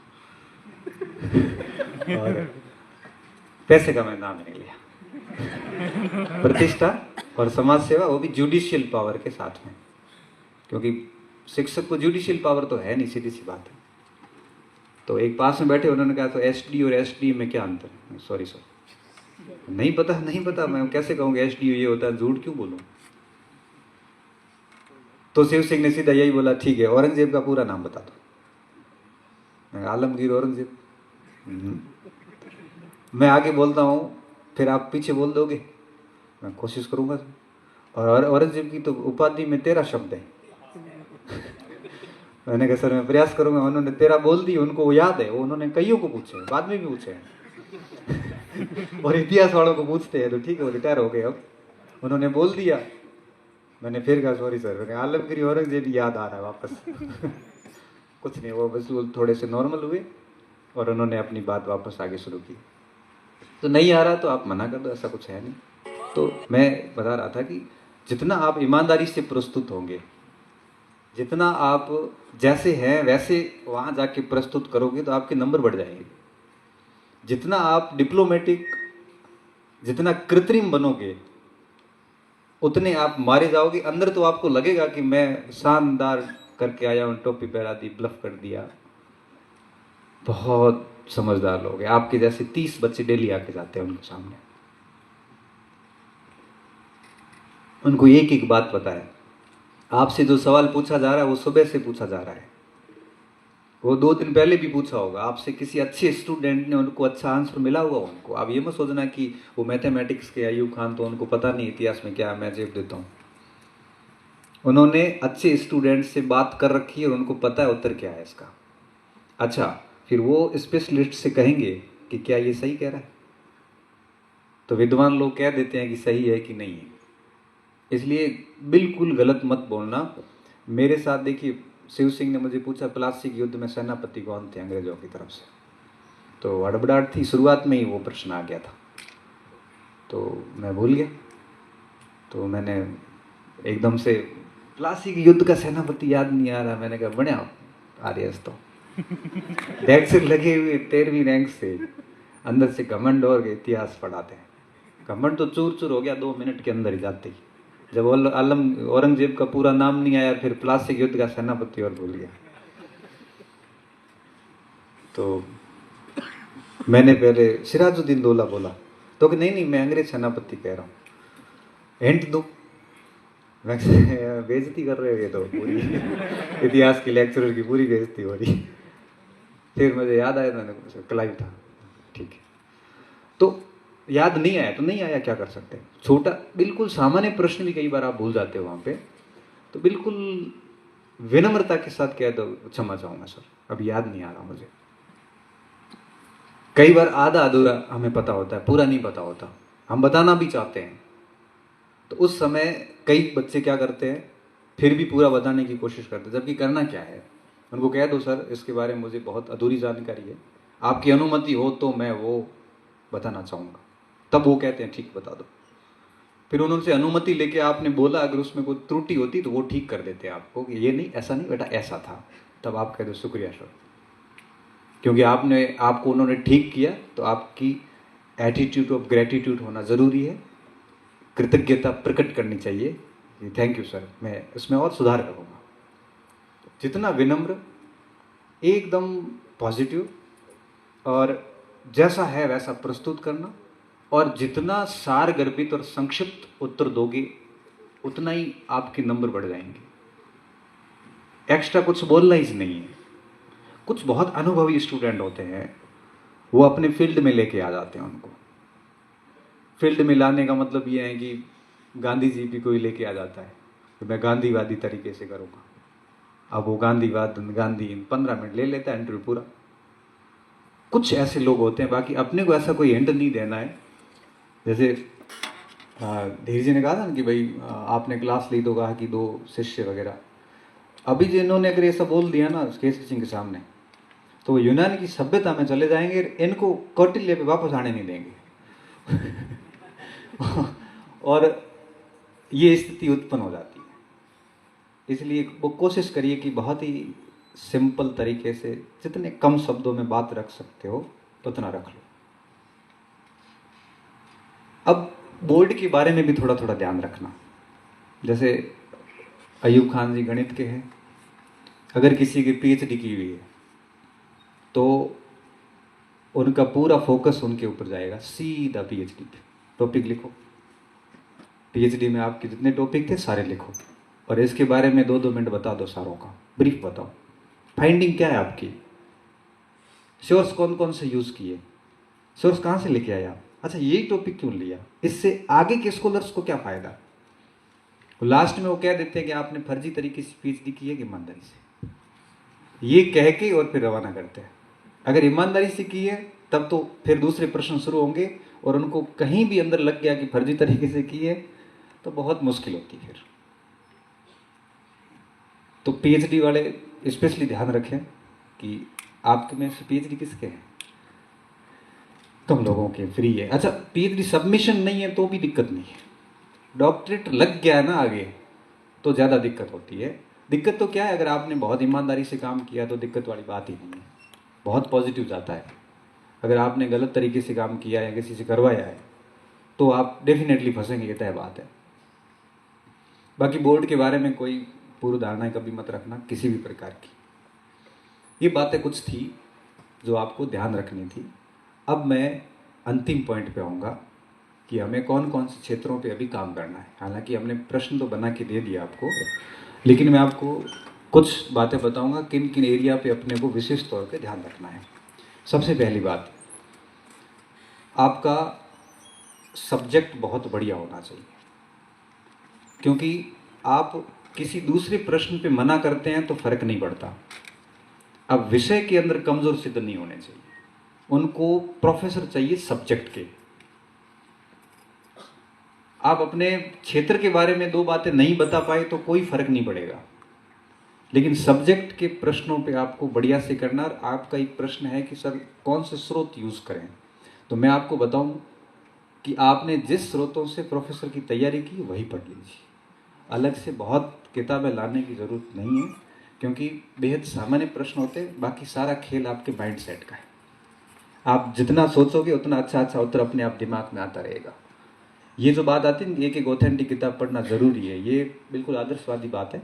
और पैसे का मैं नाम नहीं लिया। प्रतिष्ठा और समाज सेवा, वो भी जुडिशियल पावर के साथ में, क्योंकि शिक्षक को जुडिशियल पावर तो है नहीं, सीधी सी बात है। तो एक पास में बैठे, उन्होंने कहा तो SD और SD में क्या अंतर है? सॉरी सर, नहीं पता, मैं कैसे कहूँगा SD ये होता है, झूठ क्यों बोलूँ। तो शिव सिंह ने सीधा यही बोला, ठीक है औरंगजेब का पूरा नाम बता दो। आलमगीर औरंगजेब। मैं आगे बोलता हूँ, फिर आप पीछे बोल दोगे, मैं कोशिश करूँगा। और औरंगजेब की तो उपाधि में 13 शब्द है। मैंने कहा सर मैं प्रयास करूंगा। उन्होंने 13 बोल दी, उनको वो याद है, वो उन्होंने कईयों को पूछे, बाद में भी पूछे हैं। और इतिहास वालों को पूछते हैं, तो ठीक है वो रिटायर हो गए अब, उन्होंने बोल दिया। मैंने फिर कहा सॉरी सर, आलमगीर औरंगजेब याद आ रहा है वापस। कुछ नहीं, वो बस वो थोड़े से नॉर्मल हुए और उन्होंने अपनी बात वापस आगे शुरू की। तो नहीं आ रहा तो आप मना कर दो, ऐसा कुछ है नहीं। तो मैं बता रहा था कि जितना आप ईमानदारी से प्रस्तुत होंगे, जितना आप जैसे हैं वैसे वहाँ जाके प्रस्तुत करोगे तो आपके नंबर बढ़ जाएंगे। जितना आप डिप्लोमेटिक, जितना कृत्रिम बनोगे, उतने आप मारे जाओगे। अंदर तो आपको लगेगा कि मैं शानदार करके आया हूँ, टोपी पहरा दी, ब्लफ कर दिया, बहुत समझदार लोग हैं। आपके जैसे 30 बच्चे डेली आके जाते हैं उनके सामने, उनको एक एक बात पता है। आपसे जो सवाल पूछा जा रहा है वो सुबह से पूछा जा रहा है, वो 2 दिन पहले भी पूछा होगा आपसे किसी अच्छे स्टूडेंट ने, उनको अच्छा आंसर मिला हुआ उनको। आप ये मत सोचना कि वो मैथमेटिक्स के अयूब खान तो उनको पता नहीं इतिहास में क्या है, मैं जेब देता हूँ। उन्होंने अच्छे स्टूडेंट से बात कर रखी है और उनको पता है उत्तर क्या है इसका। अच्छा, फिर वो स्पेशलिस्ट से कहेंगे कि क्या ये सही कह रहा है, तो विद्वान लोग कह देते हैं कि सही है कि नहीं है। इसलिए बिल्कुल गलत मत बोलना। मेरे साथ देखिए, शिव सिंह ने मुझे पूछा प्लासी युद्ध में सेनापति कौन थे अंग्रेजों की तरफ से, तो हड़बड़ाहट थी, शुरुआत में ही वो प्रश्न आ गया था, तो मैं भूल गया। तो मैंने एकदम से प्लासी के युद्ध का सेनापति याद नहीं आ रहा, मैंने कहा बढ़िया आर्यस तो रैंक से लगे हुए 13वीं रैंक से, अंदर से घमंड और इतिहास पढ़ाते हैं। घमंड तो चूर चूर हो गया 2 मिनट के अंदर ही जाते ही, जब आलम औरंगजेब का पूरा नाम नहीं आया, फिर प्लासी युद्ध का सेनापति और भूल गया। तो मैंने पहले सिराजुद्दीन दौला बोला, तो कि नहीं मैं अंग्रेज सेनापति कह रहा हूँ, हिंट दूँ? मैं बेइज्जती कर रहे हो ये तो पूरी इतिहास की लेक्चरर की पूरी बेइज्जती हो रही। फिर मुझे याद आया, मैंने क्लाइव था, ठीक है। तो याद नहीं आया तो नहीं आया, क्या कर सकते हैं। छोटा बिल्कुल सामान्य प्रश्न भी कई बार आप भूल जाते हो वहाँ पे, तो बिल्कुल विनम्रता के साथ कह दो क्षमा चाहूँगा सर, अभी याद नहीं आ रहा मुझे। कई बार आधा अधूरा हमें पता होता है, पूरा नहीं पता होता, हम बताना भी चाहते हैं, तो उस समय कई बच्चे क्या करते हैं, फिर भी पूरा बताने की कोशिश करते हैं, जबकि करना क्या है, उनको कह दो सर इसके बारे में मुझे बहुत अधूरी जानकारी है, आपकी अनुमति हो तो मैं वो बताना चाहूँगा। तब वो कहते हैं ठीक बता दो। फिर उन्होंने अनुमति लेके आपने बोला, अगर उसमें कोई त्रुटि होती तो वो ठीक कर देते हैं आपको कि ये नहीं, ऐसा नहीं बेटा, ऐसा था। तब आप कह दो शुक्रिया सर, क्योंकि आपको उन्होंने ठीक किया, तो आपकी एटीट्यूड ऑफ ग्रेटिट्यूड होना ज़रूरी है, कृतज्ञता प्रकट करनी चाहिए कि थैंक यू सर, मैं इसमें और सुधार करूँगा। जितना विनम्र, एकदम पॉजिटिव और जैसा है वैसा प्रस्तुत करना, और जितना सारगर्भित और संक्षिप्त उत्तर दोगे उतना ही आपके नंबर बढ़ जाएंगे। एक्स्ट्रा कुछ बोलना ही नहीं है। कुछ बहुत अनुभवी स्टूडेंट होते हैं, वो अपने फील्ड में लेके आ जाते हैं उनको। फील्ड में लाने का मतलब ये है कि गांधी जी भी कोई लेके आ जाता है कि मैं गांधीवादी तरीके से करूँगा, अब वो गांधी 15 मिनट ले लेता है इंटरव्यू पूरा। कुछ ऐसे लोग होते हैं, बाकी अपने को ऐसा कोई हिंट नहीं देना है। जैसे धीर जी ने कहा था ना कि भाई आपने क्लास ली तो कहा कि 2 शिष्य वगैरह, अभी जिन्होंने अगर ऐसा बोल दिया ना केसरी सिंह के सामने, तो वो यूनान की सभ्यता में चले जाएंगे, इनको कौटिल्य पे वापस आने नहीं देंगे और ये स्थिति उत्पन्न हो जाती है। इसलिए वो कोशिश करिए कि बहुत ही सिंपल तरीके से, जितने कम शब्दों में बात रख सकते हो उतना रख लो। अब बोर्ड के बारे में भी थोड़ा थोड़ा ध्यान रखना। जैसे अयूब खान जी गणित के हैं, अगर किसी की पीएचडी की हुई है तो उनका पूरा फोकस उनके ऊपर जाएगा, सीधा पीएचडी पे। टॉपिक लिखो, पीएचडी में आपके जितने टॉपिक थे सारे लिखो, और इसके बारे में 2-2 मिनट बता दो, सारों का ब्रीफ बताओ। फाइंडिंग क्या है आपकी, सोर्स कौन कौन से यूज किए, सोर्स कहाँ से लेके आया, अच्छा यही टॉपिक क्यों लिया, इससे आगे के स्कॉलर्स को क्या फायदा। लास्ट में वो कह देते हैं कि आपने फर्जी तरीके से पीएचडी की है कि ईमानदारी से, ये कह के और फिर रवाना करते हैं। अगर ईमानदारी से की है तब तो फिर दूसरे प्रश्न शुरू होंगे, और उनको कहीं भी अंदर लग गया कि फर्जी तरीके से की है तो बहुत मुश्किल होती है फिर। तो पीएचडी वाले स्पेशली ध्यान रखें कि आपके में से पीएचडी किसके हैं। तुम लोगों के फ्री है। अच्छा, पीएचडी सबमिशन नहीं है तो भी दिक्कत नहीं है, डॉक्टरेट लग गया ना आगे तो ज़्यादा दिक्कत होती है। दिक्कत तो क्या है, अगर आपने बहुत ईमानदारी से काम किया तो दिक्कत वाली बात ही नहीं है, बहुत पॉजिटिव जाता है। अगर आपने गलत तरीके से काम किया या किसी से करवाया है तो आप डेफिनेटली फंसेंगे, ये तय बात है। बाकी बोर्ड के बारे में कोई पूर्व धारणाएं कभी मत रखना किसी भी प्रकार की। ये बातें कुछ थी जो आपको ध्यान रखनी थी। अब मैं अंतिम पॉइंट पे आऊँगा कि हमें कौन कौन से क्षेत्रों पे अभी काम करना है। हालांकि हमने प्रश्न तो बना के दे दिया आपको, लेकिन मैं आपको कुछ बातें बताऊंगा किन किन एरिया पे अपने को विशेष तौर पे ध्यान रखना है। सबसे पहली बात, आपका सब्जेक्ट बहुत बढ़िया होना चाहिए, क्योंकि आप किसी दूसरे प्रश्न पे मना करते हैं तो फर्क नहीं पड़ता। अब विषय के अंदर कमजोर सिद्ध नहीं होने चाहिए, उनको प्रोफेसर चाहिए सब्जेक्ट के। आप अपने क्षेत्र के बारे में 2 बातें नहीं बता पाए तो कोई फर्क नहीं पड़ेगा, लेकिन सब्जेक्ट के प्रश्नों पे आपको बढ़िया से करना। और आपका एक प्रश्न है कि सर कौन से स्रोत यूज करें, तो मैं आपको बताऊं कि आपने जिस स्रोतों से प्रोफेसर की तैयारी की वही पढ़ लीजिए। अलग से बहुत किताबें लाने की जरूरत नहीं है, क्योंकि बेहद सामान्य प्रश्न होते हैं। बाकी सारा खेल आपके माइंड सेट का है। आप जितना सोचोगे उतना अच्छा अच्छा उत्तर अपने आप दिमाग में आता रहेगा। ये जो बात आती है एक ऑथेंटिक किताब पढ़ना जरूरी है, ये बिल्कुल आदर्शवादी बात है।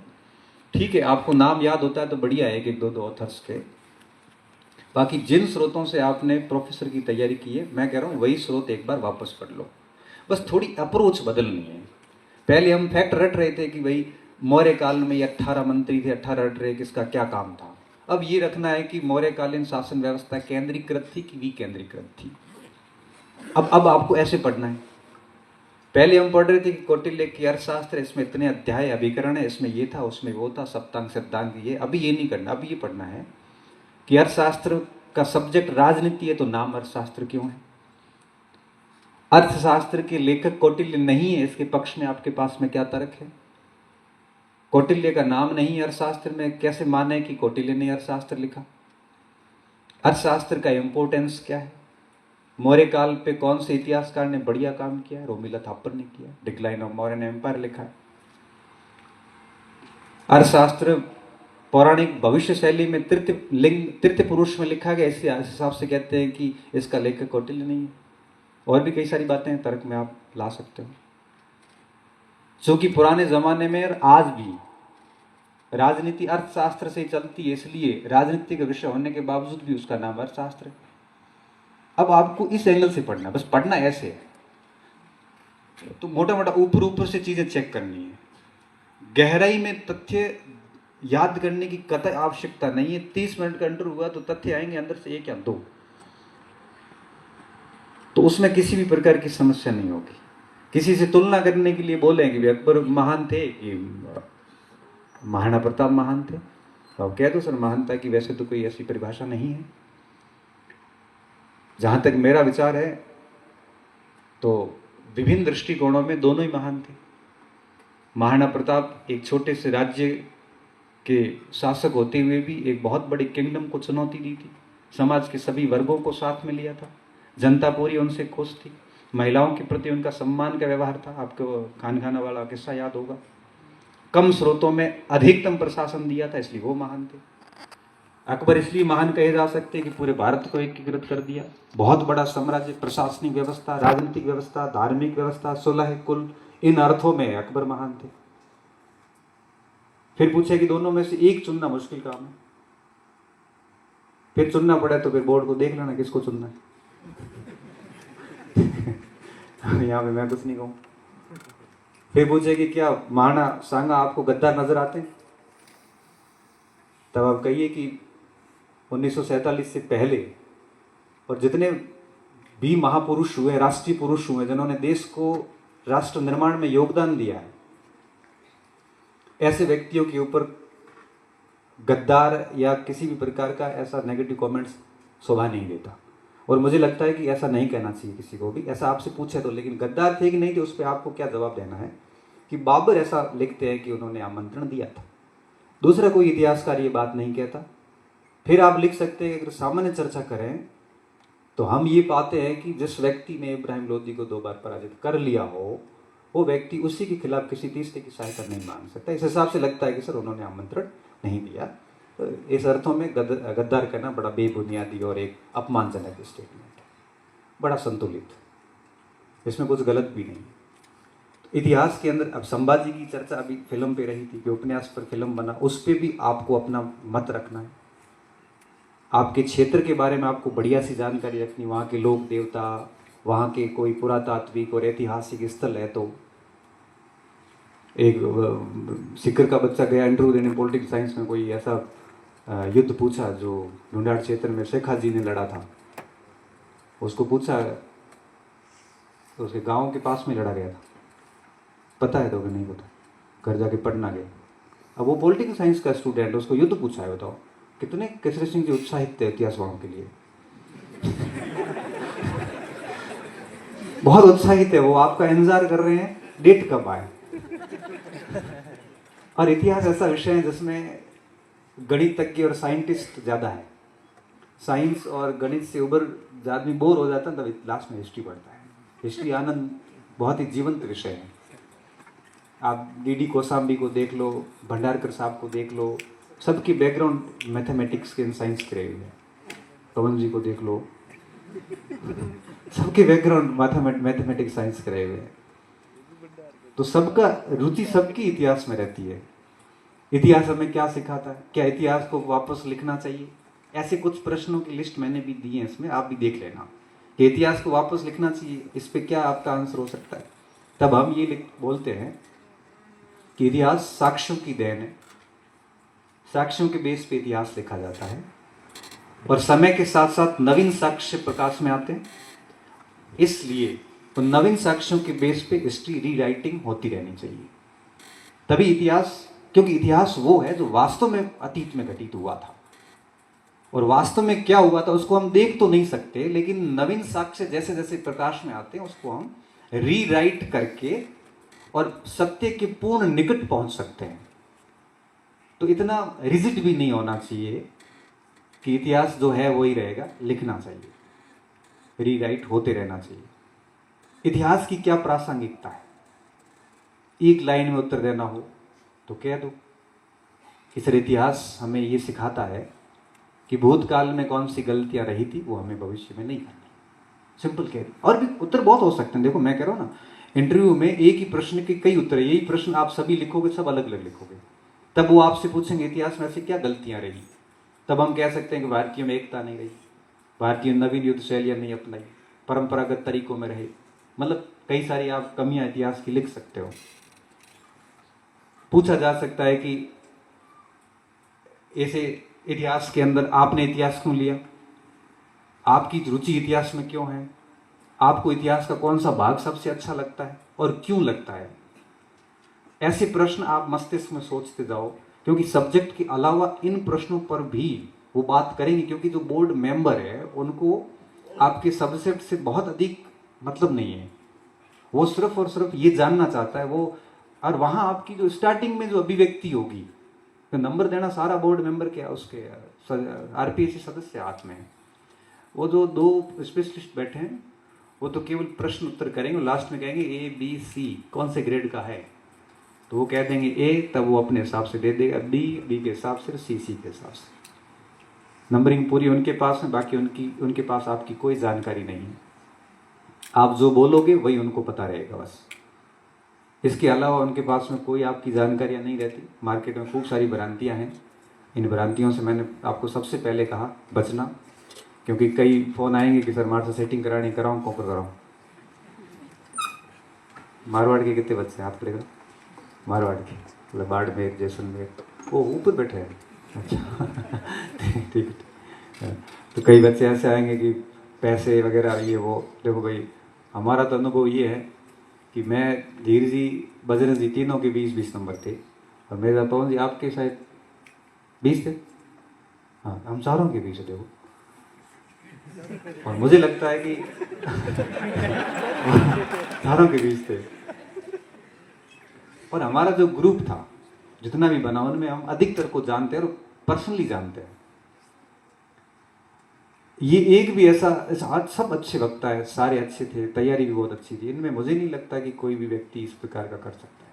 ठीक है, आपको नाम याद होता है तो बढ़िया है, एक 2 ऑथर्स के। बाकी जिन स्रोतों से आपने प्रोफेसर की तैयारी की है, मैं कह रहा हूँ वही स्रोत एक बार वापस पढ़ लो। बस थोड़ी अप्रोच बदलनी है। पहले हम फैक्ट रट रहे थे कि भाई मौर्य काल में ये 18 मंत्री थे, 18 रट रहे, किसका क्या काम था। अब ये रखना है कि मौर्यकालीन शासन व्यवस्था केंद्रीकृत थी कि विकेंद्रीकृत थी। अब आपको ऐसे पढ़ना है। पहले हम पढ़ रहे थे कि कौटिल्य की अर्थशास्त्र, इसमें इतने अध्याय अभिकरण है, इसमें ये था उसमें वो था, सप्तांग सिद्धांत ये। अभी ये नहीं करना, अभी ये पढ़ना है कि अर्थशास्त्र का सब्जेक्ट राजनीति है तो नाम अर्थशास्त्र क्यों है। अर्थशास्त्र के लेखक कौटिल्य नहीं है, इसके पक्ष में आपके पास में क्या तर्क है। कौटिल्य का नाम नहीं है अर्थशास्त्र में, कैसे माने कि कौटिल्य ने अर्थशास्त्र लिखा। अर्थशास्त्र का इंपोर्टेंस क्या है। मौर्य काल पे कौन से इतिहासकार ने बढ़िया काम किया, रोमिला थापर ने किया, डिक्लाइन ऑफ मौर्यन एम्पायर लिखा है। अर्थशास्त्र पौराणिक भविष्य शैली में तृतीय पुरुष में लिखा गया, इस हिसाब से कहते हैं कि इसका लेखक कौटिल्य नहीं है। और भी कई सारी बातें तर्क में आप ला सकते हो। क्योंकि पुराने जमाने में और आज भी राजनीति अर्थशास्त्र से चलती है, इसलिए राजनीति का विषय होने के बावजूद भी उसका नाम अर्थशास्त्र है। अब आपको इस एंगल से पढ़ना, बस पढ़ना ऐसे है तो मोटा मोटा ऊपर ऊपर से चीजें चेक करनी है। गहराई में तथ्य याद करने की कतई आवश्यकता नहीं है। 30 मिनट का इंटरव्यू हुआ तो तथ्य आएंगे अंदर से 1 या 2, तो उसमें किसी भी प्रकार की समस्या नहीं होगी। किसी से तुलना करने के लिए बोलेंगे कि अकबर महान थे कि महाराणा प्रताप महान थे, तो आप कह दो सर महानता की वैसे तो कोई ऐसी परिभाषा नहीं है। जहां तक मेरा विचार है तो विभिन्न दृष्टिकोणों में दोनों ही महान थे। महाराणा प्रताप एक छोटे से राज्य के शासक होते हुए भी एक बहुत बड़ी किंगडम को चुनौती दी थी, समाज के सभी वर्गों को साथ में लिया था, जनता पूरी उनसे खुश थी, महिलाओं के प्रति उनका सम्मान का व्यवहार था। आपको खाना वाला किस्सा याद होगा। कम स्रोतों में अधिकतम प्रशासन दिया था, इसलिए वो महान थे। अकबर इसलिए महान कहे जा सकते हैं कि पूरे भारत को एकीकृत कर दिया, बहुत बड़ा साम्राज्य, प्रशासनिक व्यवस्था, राजनीतिक व्यवस्था, धार्मिक व्यवस्था, सुलह, कुल, इन अर्थों में अकबर महान थे। फिर पूछे कि दोनों में से एक चुनना मुश्किल काम है, फिर चुनना पड़े तो फिर बोर्ड को देख लेना किसको चुनना है। यहां पे मैं कुछ नहीं कहूं। फिर पूछे कि क्या महाराणा सांगा आपको गद्दार नजर आते हैं, तब आप कहिए कि 1947 से पहले और जितने भी महापुरुष हुए, राष्ट्रीय पुरुष हुए, जिन्होंने देश को राष्ट्र निर्माण में योगदान दिया है, ऐसे व्यक्तियों के ऊपर गद्दार या किसी भी प्रकार का ऐसा नेगेटिव कमेंट्स शोभा नहीं देता। और मुझे लगता है कि ऐसा नहीं कहना चाहिए किसी को भी। ऐसा आपसे पूछे तो, लेकिन गद्दार थे कि नहीं थे उस पर आपको क्या जवाब देना है कि बाबर ऐसा लिखते हैं कि उन्होंने आमंत्रण दिया था। दूसरा कोई इतिहासकार ये बात नहीं कहता। फिर आप लिख सकते हैं, अगर सामान्य चर्चा करें तो हम ये पाते हैं कि जिस व्यक्ति ने इब्राहिम लोदी को 2 बार पराजित कर लिया हो, वो व्यक्ति उसी के खिलाफ किसी तीसरे की सहायता नहीं मांग सकता। इस हिसाब से लगता है कि सर उन्होंने आमंत्रण नहीं दिया। तो इस अर्थों में गद्दार कहना बड़ा बेबुनियादी और एक अपमानजनक स्टेटमेंट है, बड़ा संतुलित, इसमें कुछ गलत भी नहीं। तो इतिहास के अंदर अब संभाजी की चर्चा अभी फिल्म पे रही थी कि उपन्यास पर फिल्म बना, उस पर भी आपको अपना मत रखना है। आपके क्षेत्र के बारे में आपको बढ़िया सी जानकारी रखनी, वहाँ के लोक देवता, वहाँ के कोई पुरातात्विक और ऐतिहासिक स्थल है। तो एक सिक्कर का बच्चा गया इंटरव्यू देने पॉलिटिकल साइंस में, कोई ऐसा युद्ध पूछा जो ढूंढाड़ क्षेत्र में शेखा जी ने लड़ा था। उसको पूछा तो उसके गांव के पास में लड़ा गया था, पता है तो कि नहीं पता, घर जाके पढ़ना गया। अब वो पॉलिटिकल साइंस का स्टूडेंट, उसको युद्ध पूछा है, बताओ कितने केसरी सिंह जी उत्साहित थे इतिहासवाणों के लिए। बहुत उत्साहित है वो, आपका इंतजार कर रहे हैं डेट कब आए। और इतिहास ऐसा विषय है जिसमें गणितज्ञ और साइंटिस्ट ज्यादा है। साइंस और गणित से उबर आदमी बोर हो जाता है, तब लास्ट में हिस्ट्री पढ़ता है। हिस्ट्री आनंद, बहुत ही जीवंत विषय है। आप डीडी कोसाम्बी को देख लो, भंडारकर साहब को देख लो, सबकी बैकग्राउंड मैथमेटिक्स के साइंस के रही है। पवन जी को देख लो, सबके बैकग्राउंड मैथमेटिक्स साइंस के रहे हुए हैं। तो सबका रुचि सबकी इतिहास में रहती है। इतिहास हमें क्या सिखाता है, क्या इतिहास को वापस लिखना चाहिए, ऐसे कुछ प्रश्नों की लिस्ट मैंने भी दी है, इसमें आप भी देख लेना कि इतिहास को वापस लिखना चाहिए, इस पे क्या आपका आंसर हो सकता है। तब हम ये बोलते हैं कि इतिहास साक्ष्यों की देन है, साक्ष्यों के बेस पे इतिहास लिखा जाता है और समय के साथ साथ नवीन साक्ष्य प्रकाश में आते हैं। इसलिए तो नवीन साक्ष्यों के बेस पे हिस्ट्री रीराइटिंग होती रहनी चाहिए। तभी इतिहास, क्योंकि इतिहास वो है जो वास्तव में अतीत में घटित हुआ था, और वास्तव में क्या हुआ था उसको हम देख तो नहीं सकते, लेकिन नवीन साक्ष्य जैसे जैसे प्रकाश में आते हैं उसको हम रीराइट करके और सत्य के पूर्ण निकट पहुंच सकते हैं। तो इतना रिजिड भी नहीं होना चाहिए कि इतिहास जो है वही रहेगा, लिखना चाहिए, रीराइट होते रहना चाहिए। इतिहास की क्या प्रासंगिकता है, एक लाइन में उत्तर देना हो तो कह दो कि सर इतिहास हमें ये सिखाता है कि भूतकाल में कौन सी गलतियां रही थी वो हमें भविष्य में नहीं करनी। सिंपल कह दी। और भी उत्तर बहुत हो सकते हैं। देखो मैं कह रहा हूं ना, इंटरव्यू में एक ही प्रश्न के कई उत्तर है, यही प्रश्न आप सभी लिखोगे, सब अलग अलग लिखोगे, तब वो आपसे पूछेंगे इतिहास में ऐसी क्या गलतियां रही, तब हम कह सकते हैं कि भारतीयों में एकता नहीं रही, भारतीय नवीन युद्ध शैलियां नहीं अपनाई, परंपरागत तरीकों में रहे, मतलब कई सारी आप कमियां इतिहास की लिख सकते हो। पूछा जा सकता है कि ऐसे इतिहास के अंदर आपने इतिहास क्यों लिया, आपकी रुचि इतिहास में क्यों है, आपको इतिहास का कौन सा भाग सबसे अच्छा लगता है और क्यों लगता है। ऐसे प्रश्न आप मस्तिष्क में सोचते जाओ, क्योंकि सब्जेक्ट के अलावा इन प्रश्नों पर भी वो बात करेंगे, क्योंकि जो बोर्ड मेंबर है उनको आपके सब्जेक्ट से बहुत अधिक मतलब नहीं है, वो सिर्फ और सिर्फ ये जानना चाहता है वो। और वहां आपकी जो स्टार्टिंग में जो अभिव्यक्ति होगी, तो नंबर देना सारा बोर्ड मेंबर के उसके आरपीएससी सदस्य हाथ में है। वो जो 2 स्पेशलिस्ट बैठे हैं वो तो केवल प्रश्न उत्तर करेंगे, लास्ट में कहेंगे ए बी सी कौन से ग्रेड का है, तो वो कह देंगे ए, तब वो अपने हिसाब से दे देगा, बी के हिसाब से, सी के हिसाब से। नंबरिंग पूरी उनके पास है, बाकी उनके पास आपकी कोई जानकारी नहीं है। आप जो बोलोगे वही उनको पता रहेगा बस, इसके अलावा उनके पास में कोई आपकी जानकारियां नहीं रहती। मार्केट में खूब सारी भ्रांतियां हैं, इन भ्रांतियों से मैंने आपको सबसे पहले कहा बचना, क्योंकि कई फोन आएंगे कि सर मार से सेटिंग करानी, कराऊं कौन कराऊं। मारवाड़ के कितने बच्चे हाथ पड़ेगा, मारवाड़ के मतलब बाड़मेर जैसलमेर, वो ऊपर बैठे हैं। अच्छा ठीक है। तो कई बच्चे ऐसे आएंगे कि पैसे वगैरह ये वो। देखो भाई, हमारा तो अनुभव ये है कि मैं, धीर जी, बजरंग जी, तीनों के 20-20 नंबर थे, और मेरा पवन जी आपके शायद 20 थे। हाँ, हम चारों के 20 थे वो। और मुझे लगता है कि चारों के 20 थे। और हमारा जो ग्रुप था जितना भी बना, उनमें हम अधिकतर को जानते हैं और पर्सनली जानते हैं। ये एक भी ऐसा आज सब अच्छे वक्ता है, सारे अच्छे थे, तैयारी भी बहुत अच्छी थी, इनमें मुझे नहीं लगता कि कोई भी व्यक्ति इस प्रकार का कर सकता है।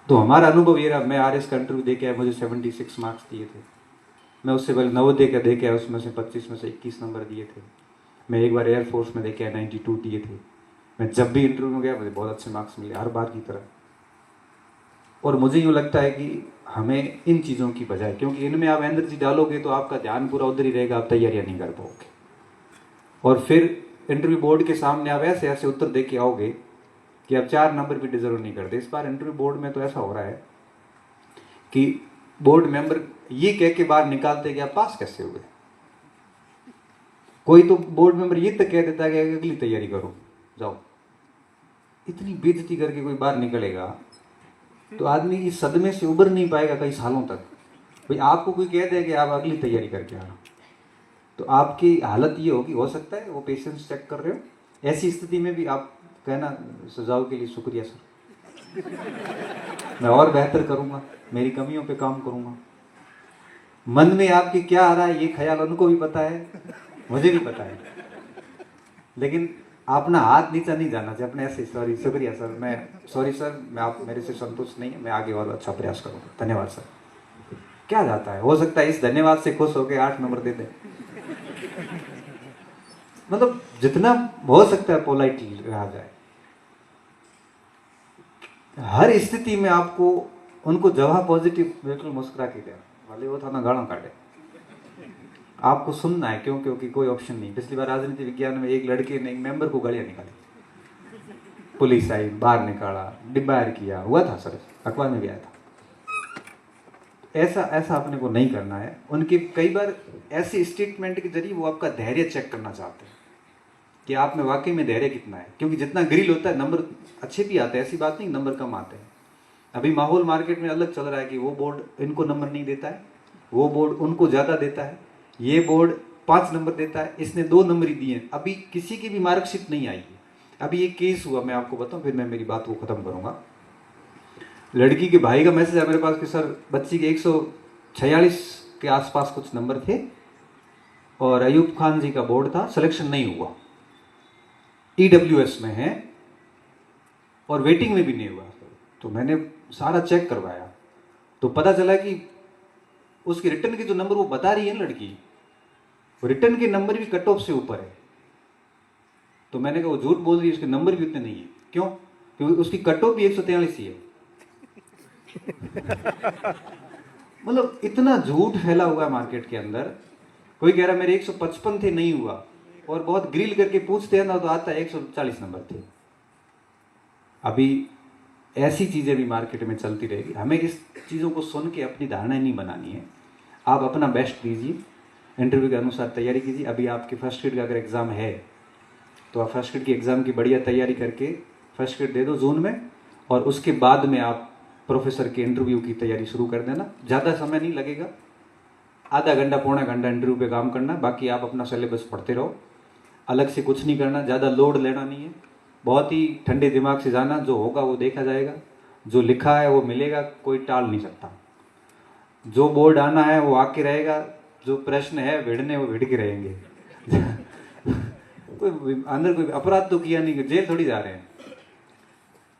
तो हमारा अनुभव ये रहा, मैं RS का इंटरव्यू दे के आया, मुझे 76 मार्क्स दिए थे। मैं उससे पहले नवोदय का दे के आया, उसमें से 25 में से 21 नंबर दिए थे। मैं एक बार एयरफोर्स में दे के आया, 92 दिए थे। मैं जब भी इंटरव्यू में गया मुझे बहुत अच्छे मार्क्स मिले, हर बार की तरह। और मुझे यूँ लगता है कि हमें इन चीज़ों की बजाय, क्योंकि इनमें आप एनर्जी डालोगे तो आपका ध्यान पूरा उधर ही रहेगा, आप तैयारियाँ नहीं कर पाओगे। और फिर इंटरव्यू बोर्ड के सामने आप ऐसे ऐसे उत्तर दे के आओगे कि आप 4 नंबर भी डिजर्व नहीं करते। इस बार इंटरव्यू बोर्ड में तो ऐसा हो रहा है कि बोर्ड मेंबर ये कह के बाहर निकालते कि आप पास कैसे हुए। कोई तो बोर्ड मेंबर ये तक कह देता है कि अगली तैयारी करो, जाओ। इतनी बेइज्जती करके कोई बाहर निकलेगा तो आदमी इस सदमे से उबर नहीं पाएगा कई सालों तक। भाई आपको कोई कह दे कि आप अगली तैयारी करके आना, तो आपकी हालत ये होगी, हो सकता है वो पेशेंस चेक कर रहे हो, ऐसी स्थिति में भी आप कहना सुझाव के लिए शुक्रिया सर, मैं और बेहतर करूंगा, मेरी कमियों पे काम करूंगा। मन में आपके क्या आ रहा है ये ख्याल उनको भी पता है, मुझे भी पता है, लेकिन अपना हाथ नीचा नहीं जाना चाहिए। अपने ऐसे सॉरी शुक्रिया सर, मैं सॉरी सर, मैं आप मेरे से संतुष्ट नहीं है, मैं आगे और अच्छा प्रयास करूंगा, धन्यवाद सर। क्या जाता है, हो सकता है इस धन्यवाद से खुश होकर 8 नंबर दे दे। मतलब जितना हो सकता है पोलाइटली रहा जाए। हर स्थिति में आपको उनको जवाब पॉजिटिव बिल्कुल मुस्कुरा के देना, भले वो था ना गाना काटे, आपको सुनना है। क्यों? क्योंकि कोई ऑप्शन नहीं। पिछली बार राजनीति विज्ञान में एक लड़के ने एक मेंबर को गालियां निकाली, पुलिस आई, बाहर निकाला, डिबायर किया, हुआ था सर, अखबार में भी आया था। ऐसा ऐसा अपने को नहीं करना है। उनके कई बार ऐसे स्टेटमेंट के जरिए वो आपका धैर्य चेक करना चाहते हैं कि आप में वाकई में धैर्य कितना है, क्योंकि जितना ग्रिल होता है नंबर अच्छे भी आते हैं, ऐसी बात नहीं नंबर कम आते हैं। अभी माहौल मार्केट में अलग चल रहा है कि वो बोर्ड इनको नंबर नहीं देता है, वो बोर्ड उनको ज़्यादा देता है, ये बोर्ड 5 नंबर देता है, इसने 2 नंबर ही दिए। अभी किसी की भी मार्कशीट नहीं आई है। अभी एक केस हुआ, मैं आपको बताऊं, फिर मैं मेरी बात को ख़त्म करूंगा। लड़की के भाई का मैसेज है मेरे पास कि सर बच्ची के 146 के आसपास कुछ नंबर थे और अयूब खान जी का बोर्ड था, सिलेक्शन नहीं हुआ, EWS में है और वेटिंग में भी नहीं हुआ। तो मैंने सारा चेक करवाया तो पता चला कि उसके रिटर्न के जो नंबर वो बता रही है लड़की, रिटर्न के नंबर भी कट ऑफ से ऊपर है। तो मैंने कहा वो झूठ बोल रही है, उसके नंबर भी उतने नहीं है। क्यों? क्योंकि उसकी कट ऑफ भी 143 ही है। मतलब इतना झूठ फैला हुआ है मार्केट के अंदर। कोई कह रहा मेरे 155 थे, नहीं हुआ, और बहुत ग्रिल करके पूछते हैं ना तो आता है 140 नंबर थे। अभी ऐसी चीजें भी मार्केट में चलती रहेगी। हमें इस चीजों को सुन के अपनी धारणाएं नहीं बनानी है। आप अपना बेस्ट दीजिए, इंटरव्यू के अनुसार तैयारी कीजिए। अभी आपके फर्स्ट ग्रेड का अगर एग्जाम है तो आप फर्स्ट ग्रेड की एग्जाम की बढ़िया तैयारी करके फर्स्ट ग्रेड दे दो जून में, और उसके बाद में आप प्रोफेसर के इंटरव्यू की तैयारी शुरू कर देना। ज़्यादा समय नहीं लगेगा, आधा घंटा पौना घंटा इंटरव्यू पे काम करना, बाकी आप अपना सिलेबस पढ़ते रहो, अलग से कुछ नहीं करना, ज़्यादा लोड लेना नहीं है। बहुत ही ठंडे दिमाग से जाना, जो होगा वो देखा जाएगा, जो लिखा है वो मिलेगा, कोई टाल नहीं सकता। जो बोर्ड आना है वो आके रहेगा, जो प्रश्न है भिड़ने वो भिड़ के रहेंगे। कोई अंदर कोई अपराध तो किया नहीं, जेल थोड़ी जा रहे हैं,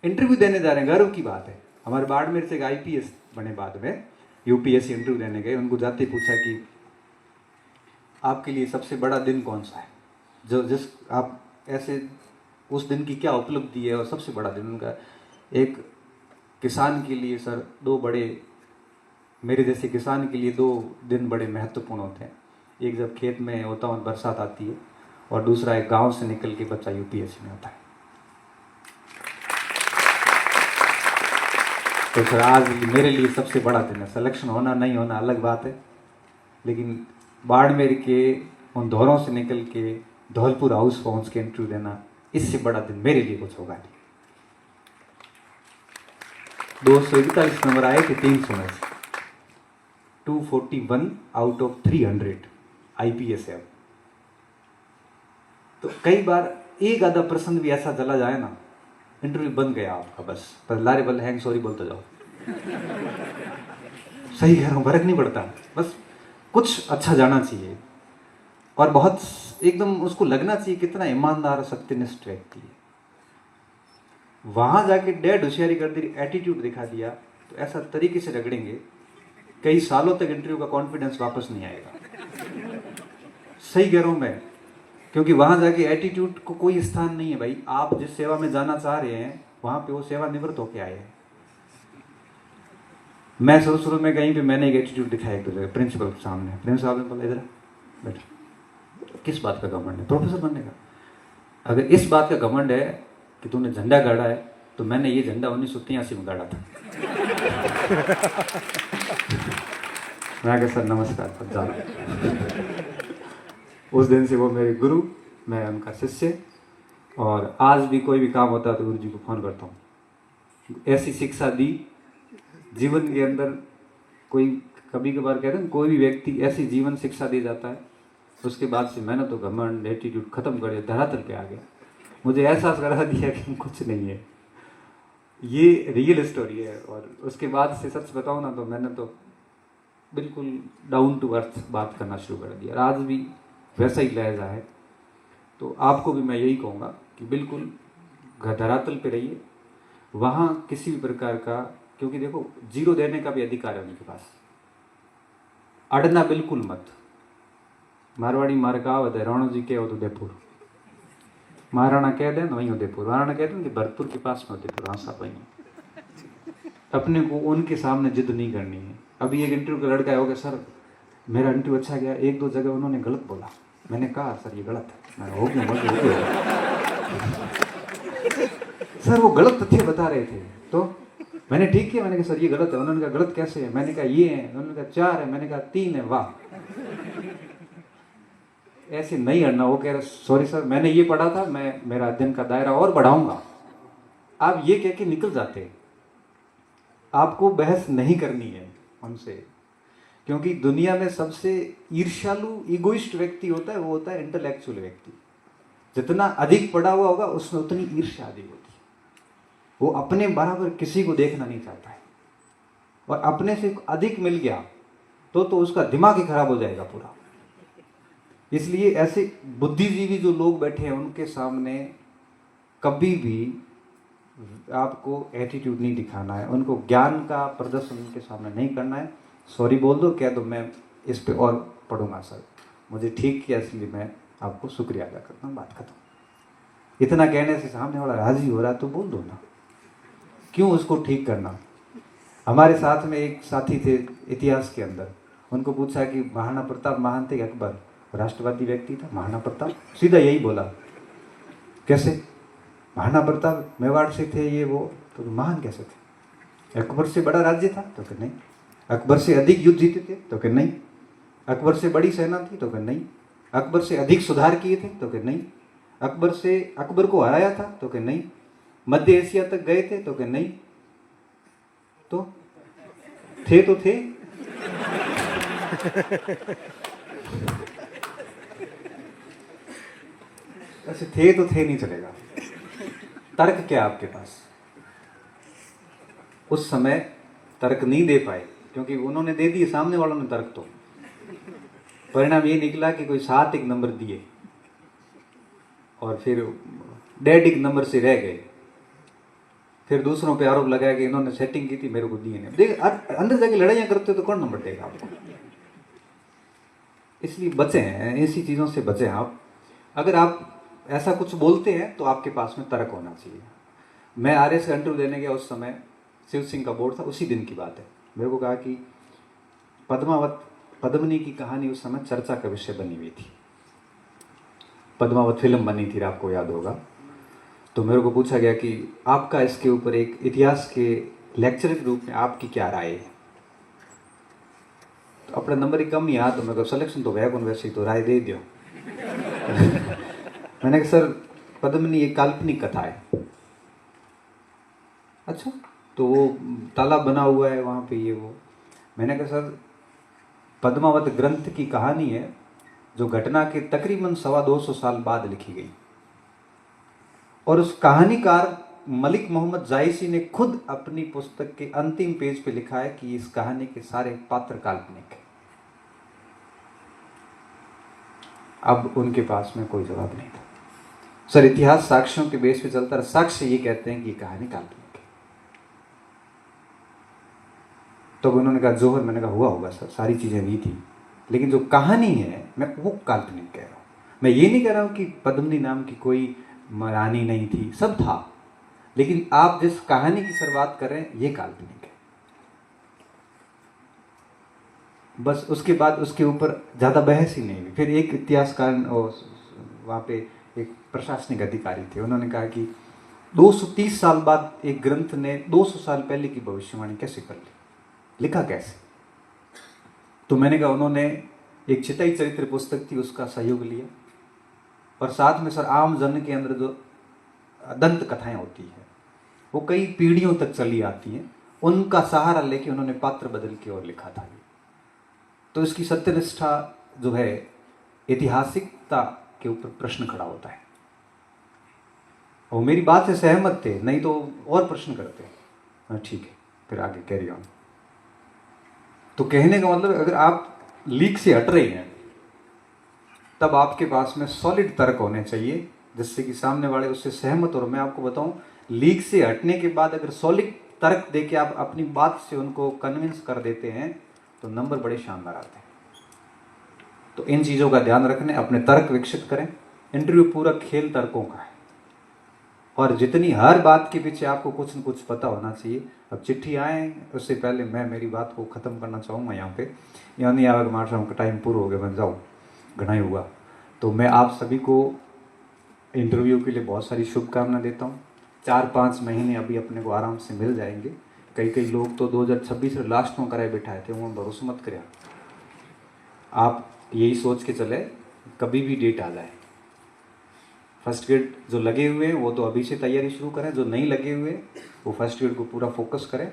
इंटरव्यू देने जा रहे हैं, गर्व की बात है। हमारे बाड़मेर से एक IPS बने, बाद में UPSC इंटरव्यू देने गए, उनको जाते पूछा कि आपके लिए सबसे बड़ा दिन कौन सा है, जो जिस आप ऐसे उस दिन की क्या उपलब्धि है और सबसे बड़ा दिन उनका। एक किसान के लिए सर 2 बड़े, मेरे जैसे किसान के लिए 2 दिन बड़े महत्वपूर्ण होते हैं। एक जब खेत में होता हूँ बरसात आती है, और दूसरा एक गांव से निकल के बच्चा UPSC में आता है। तो सर आज मेरे लिए सबसे बड़ा दिन है। सिलेक्शन होना नहीं होना अलग बात है, लेकिन बाड़मेर के उन दौरों से निकल के धौलपुर हाउस पहुंच के इंटरव्यू देना, इससे बड़ा दिन मेरे लिए कुछ होगा नहीं। 241 नंबर आए थे 300 में से, 241 आउट ऑफ 300 IPS है। तो कई बार एक आधा प्रश्न भी ऐसा चला जाए ना, इंटरव्यू बन गया आपका, बस पर लारे बल हैंग सॉरी बोलते जाओ। सही कह रहा हूँ, फर्क नहीं पड़ता, बस कुछ अच्छा जाना चाहिए। और बहुत एकदम उसको लगना चाहिए कितना ईमानदार और सत्यनिष्ठ व्यक्ति है। वहां जाके डेड होशियारी कर दी, एटीट्यूड दिखा दिया, तो ऐसा तरीके से रगड़ेंगे कई सालों तक इंटरव्यू का कॉन्फिडेंस वापस नहीं आएगा। सही कह रहा हूं मैं, क्योंकि वहां जाके एटीट्यूड को कोई स्थान नहीं है भाई। आप जिस सेवा में जाना चाह रहे हैं वहां पे वो सेवा निवृत्त होके आए हैं। मैं शुरू में कहीं पे मैंने एक एटीट्यूड दिखाया एक दूसरे प्रिंसिपल के सामने। प्रिंसिपल ने बोला, इधर बैठो, किस बात का घमंड है प्रोफेसर बनने का? अगर इस बात का घमंड है कि तूने झंडा गाड़ा है, तो मैंने ये झंडा 1983 में गाड़ा था। मैं कहा सर नमस्कार, पर जा। उस दिन से वो मेरे गुरु, मैं उनका शिष्य, और आज भी कोई भी काम होता है तो गुरु जी को फोन करता हूँ। ऐसी शिक्षा दी जीवन के अंदर। कोई कभी कभार कहते हैं कोई भी व्यक्ति ऐसी जीवन शिक्षा दे जाता है, उसके बाद से मैंने तो घमंड एटीट्यूड खत्म कर दिया, धरातल पे आ गया। मुझे एहसास करा दिया कि कुछ नहीं है। ये रियल स्टोरी है। और उसके बाद से सच बताऊं ना तो मैंने तो बिल्कुल डाउन टू अर्थ बात करना शुरू कर दिया। आज भी वैसा ही लहजा है। तो आपको भी मैं यही कहूँगा कि बिल्कुल धरातल पे रहिए, वहाँ किसी भी प्रकार का, क्योंकि देखो जीरो देने का भी अधिकार है उनके पास। अड़ना बिल्कुल मत। मारवाड़ी मार कहावत है, राणो जी के उदयपुर, महाराणा कह दें वहीं उदयपुर। महाराणा कहते हैं कि भरतपुर के पास में उदयपुर, हाँ सब वहीं। अपने को उनके सामने जिद नहीं करनी है। अभी एक इंटरव्यू का लड़का होगा, सर मेरा इंटरव्यू अच्छा गया, एक दो जगह उन्होंने गलत बोला। मैंने कहा सर ये गलत है। मैं हो गया सर वो गलत तथ्य बता रहे थे, तो मैंने ठीक किया। मैंने कहा सर ये गलत है। उन्होंने कहा गलत कैसे है? मैंने कहा ये है। उन्होंने कहा 4 है। मैंने कहा 3 है। वाह, ऐसे नहीं अड़ना। वो कह रहे सॉरी सर मैंने ये पढ़ा था, मैं मेरा अध्ययन का दायरा और बढ़ाऊंगा। आप ये कह के निकल जाते। आपको बहस नहीं करनी है उनसे, क्योंकि दुनिया में सबसे ईर्ष्यालु ईगोइस्ट व्यक्ति होता है वो होता है इंटेलेक्चुअल व्यक्ति। जितना अधिक पढ़ा हुआ होगा उसमें उतनी ईर्ष्या अधिक होती है। वो अपने बराबर किसी को देखना नहीं चाहता है, और अपने से अधिक मिल गया तो उसका दिमाग ही खराब हो जाएगा पूरा। इसलिए ऐसे बुद्धिजीवी जो लोग बैठे हैं उनके सामने कभी भी आपको एटीट्यूड नहीं दिखाना है, उनको ज्ञान का प्रदर्शन उनके सामने नहीं करना है। सॉरी बोल दो, कह दो मैं इस पे और पढ़ूंगा सर, मुझे ठीक किया इसलिए मैं आपको शुक्रिया अदा करता हूँ, बात खत्म। इतना कहने से सामने वाला राजी हो रहा तो बोल दो ना, क्यों उसको ठीक करना। हमारे साथ में एक साथी थे इतिहास के अंदर, उनको पूछा कि महाराणा प्रताप महान थे अकबर? राष्ट्रवादी व्यक्ति था महाराणा प्रताप, सीधा यही बोला। कैसे? महाराणा प्रताप मेवाड़ से थे ये वो, तो महान कैसे थे? अकबर से बड़ा राज्य था? तो कि नहीं। अकबर से अधिक युद्ध जीते थे? तो कि नहीं। अकबर से बड़ी सेना थी? तो कि नहीं। अकबर से अधिक सुधार किए थे? तो कि नहीं। अकबर को हराया था? तो कि नहीं। मध्य एशिया तक गए थे? तो कि नहीं। तो थे ऐसे थे नहीं चलेगा। तर्क क्या आपके पास? उस समय तर्क नहीं दे पाए क्योंकि उन्होंने दे दिए, सामने वालों ने तर्क। तो परिणाम ये निकला कि कोई 7 एक नंबर दिए और फिर 1.5 नंबर से रह गए। फिर दूसरों पे आरोप लगाया कि इन्होंने सेटिंग की थी, मेरे को दिए नहीं। देख अंदर जाके लड़ाइयां करते हो तो कौन नंबर देगा आपको? इसलिए बचे हैं, ऐसी चीजों से बचे आप। अगर आप ऐसा कुछ बोलते हैं तो आपके पास में तर्क होना चाहिए। मैं आरएस का इंटरव्यू देने गया, उस समय शिव सिंह का बोर्ड था, उसी दिन की बात है। मेरे को कहा कि पद्मिनी की कहानी उस समय चर्चा का विषय बनी हुई थी। पद्मावत फिल्म बनी थी, आपको याद होगा। तो मेरे को पूछा गया कि आपका इसके ऊपर एक इतिहास के लेक्चर के रूप में आपकी क्या राय है? तो अपना नंबर ही कम ही आ, तो मेरे को सिलेक्शन तो वह कौन, वैसे ही तो राय दे दियो। मैंने कहा सर पद्मिनी एक काल्पनिक कथा है। अच्छा, तो वो तालाब बना हुआ है वहाँ पे ये वो। मैंने कहा सर पद्मावत ग्रंथ की कहानी है जो घटना के तकरीबन 250 साल बाद लिखी गई, और उस कहानीकार मलिक मोहम्मद जायसी ने खुद अपनी पुस्तक के अंतिम पेज पे लिखा है कि इस कहानी के सारे पात्र काल्पनिक है। अब उनके पास में कोई जवाब नहीं था। सर इतिहास साक्ष्यों के बेस पे चलता है, साक्ष्य ये कहते हैं कि ये कहानी काल्पनिक है। तो उन्होंने कहा जोहर, मैंने कहा हुआ होगा सर, सारी चीजें हुई थी, लेकिन जो कहानी है मैं वो काल्पनिक कह रहा हूं। मैं ये नहीं कह रहा हूं कि पद्मिनी नाम की कोई रानी नहीं थी, सब था, लेकिन आप जिस कहानी की शुरुआत कर रहे हैं ये काल्पनिक है। बस उसके बाद उसके ऊपर ज्यादा बहस ही नहीं हुई। फिर एक इतिहासकार वहां पे एक प्रशासनिक अधिकारी थे, उन्होंने कहा कि 230 साल बाद एक ग्रंथ ने 200 साल पहले की भविष्यवाणी कैसे कर ली, लिखा कैसे? तो मैंने कहा उन्होंने एक चितई चरित्र पुस्तक थी उसका सहयोग लिया, और साथ में सर आम जन के अंदर जो दंत कथाएं होती है वो कई पीढ़ियों तक चली आती हैं, उनका सहारा लेके उन्होंने पात्र बदल के और लिखा था। तो इसकी सत्यनिष्ठा जो है, ऐतिहासिकता के ऊपर प्रश्न खड़ा होता है। और मेरी बात से सहमत थे, नहीं तो और प्रश्न करते। हाँ ठीक है, फिर आगे कैरी ऑन। तो कहने का मतलब अगर आप लीक से हट रहे हैं तब आपके पास में सॉलिड तर्क होने चाहिए जिससे कि सामने वाले उससे सहमत। और मैं आपको बताऊं, लीक से हटने के बाद अगर सॉलिड तर्क देके आप अपनी बात से उनको कन्विंस कर देते हैं तो नंबर बड़े शानदार आते हैं। तो इन चीजों का ध्यान रखने, अपने तर्क विकसित करें। इंटरव्यू पूरा खेल तर्कों का है, और जितनी हर बात के पीछे आपको कुछ न कुछ पता होना चाहिए। अब चिट्ठी आए उससे पहले मैं मेरी बात को ख़त्म करना चाहूँगा यहाँ पे, यानी आग मार का टाइम पूरा हो गया, मैं जाऊँ घना ही हुआ। तो मैं आप सभी को इंटरव्यू के लिए बहुत सारी शुभकामना देता हूँ। 4-5 महीने अभी अपने को आराम से मिल जाएंगे। कई लोग तो 2026 में लास्ट में कराए बिठाए थे, वो भरोसा मत करें। आप यही सोच के चले कभी भी डेट आ जाए। फर्स्ट ग्रेड जो लगे हुए हैं वो तो अभी से तैयारी शुरू करें, जो नहीं लगे हुए वो फर्स्ट ग्रेड को पूरा फोकस करें,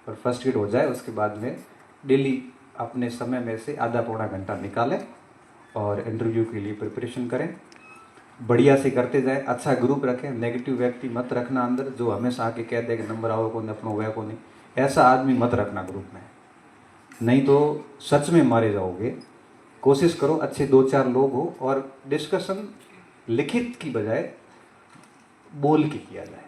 और फर्स्ट ग्रेड हो जाए उसके बाद में डेली अपने समय में से आधा पौना घंटा निकालें और इंटरव्यू के लिए प्रिपरेशन करें। बढ़िया से करते जाएं, अच्छा ग्रुप रखें, नेगेटिव व्यक्ति मत रखना अंदर जो हमेशा आके कह दे कि नंबर आओ को नहीं, अपना हुआ को नहीं। ऐसा आदमी मत रखना ग्रुप में, नहीं तो सच में मारे जाओगे। कोशिश करो अच्छे 2-4 लोग हो, और डिस्कशन लिखित की बजाय बोल के किया जाए।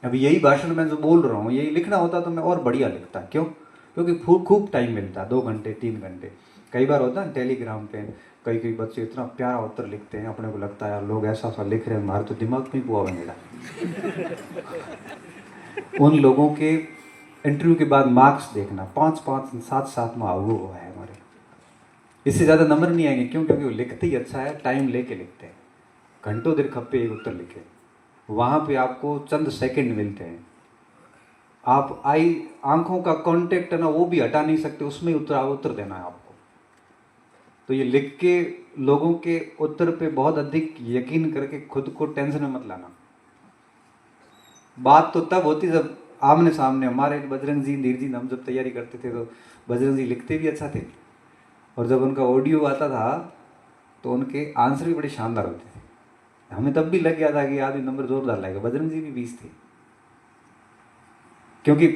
अभी यही भाषण में जो बोल रहा हूँ यही लिखना होता तो मैं और बढ़िया लिखता। क्यों? क्योंकि खूब टाइम मिलता, 2 घंटे 3 घंटे। कई बार होता है टेलीग्राम पे कई बच्चे इतना प्यारा उत्तर लिखते हैं, अपने को लगता है यार लोग ऐसा लिख रहे हैं, हमारे तो दिमाग में हुआ मेरा। उन लोगों के इंटरव्यू के बाद मार्क्स देखना, 5-5 7-7 में हुआ है हमारे, इससे ज़्यादा नंबर नहीं आएंगे। क्यों? क्योंकि वो लिखते ही अच्छा है, टाइम लेके लिखते हैं। घंटों देर खप्पे एक उत्तर लिखे, वहाँ पे आपको चंद सेकंड मिलते हैं। आप आंखों का कांटेक्ट है ना, वो भी हटा नहीं सकते, उसमें उत्तर देना है आपको। तो ये लिख के लोगों के उत्तर पे बहुत अधिक यकीन करके खुद को टेंशन में मत लाना। बात तो तब होती जब आमने सामने। हमारे बजरंग जी, नीर जी, हम जब तैयारी करते थे तो बजरंग जी लिखते भी अच्छा थे, और जब उनका ऑडियो आता था तो उनके आंसर भी बड़े शानदार होते थे। हमें तब भी लग गया था कि आदमी नंबर जोरदार लाएगा। बजरंग जी भी 20 थे, क्योंकि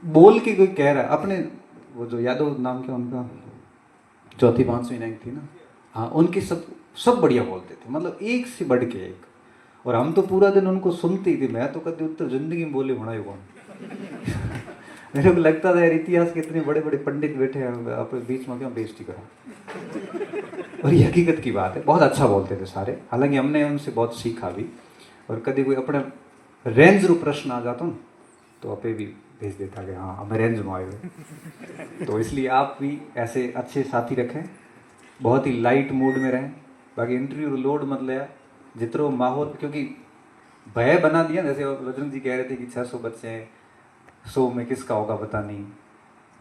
बोल के कोई कह रहा है अपने, वो जो यादव नाम क्या उनका, 4वीं-5वीं रैंक थी ना, हाँ, उनके सब बढ़िया बोलते थे, मतलब एक से बढ़ के एक। और हम तो पूरा दिन उनको सुनते ही थे। मैं तो कभी उत्तर जिंदगी में बोले होना ही कौन। मेरे को लगता था यार इतिहास के इतने बड़े बड़े पंडित बैठे हैं, आप बीच में क्यों बेइज्जती करो। और ये हकीकत की बात है, बहुत अच्छा बोलते थे सारे। हालांकि हमने उनसे बहुत सीखा भी, और कभी कोई अपने रेंज रू प्रश्न आ जाता हूँ तो आपे भी भेज देता कि हाँ हमें रेंज में आए हुए। तो इसलिए आप भी ऐसे अच्छे साथी रखें, बहुत ही लाइट मूड में रहें। बाकी इंटरव्यू लोड मत ले, जितना माहौल, क्योंकि भय बना दिया। जैसे बजरंग जी कह रहे थे कि 600 बच्चे हैं, 100 में किसका होगा पता नहीं।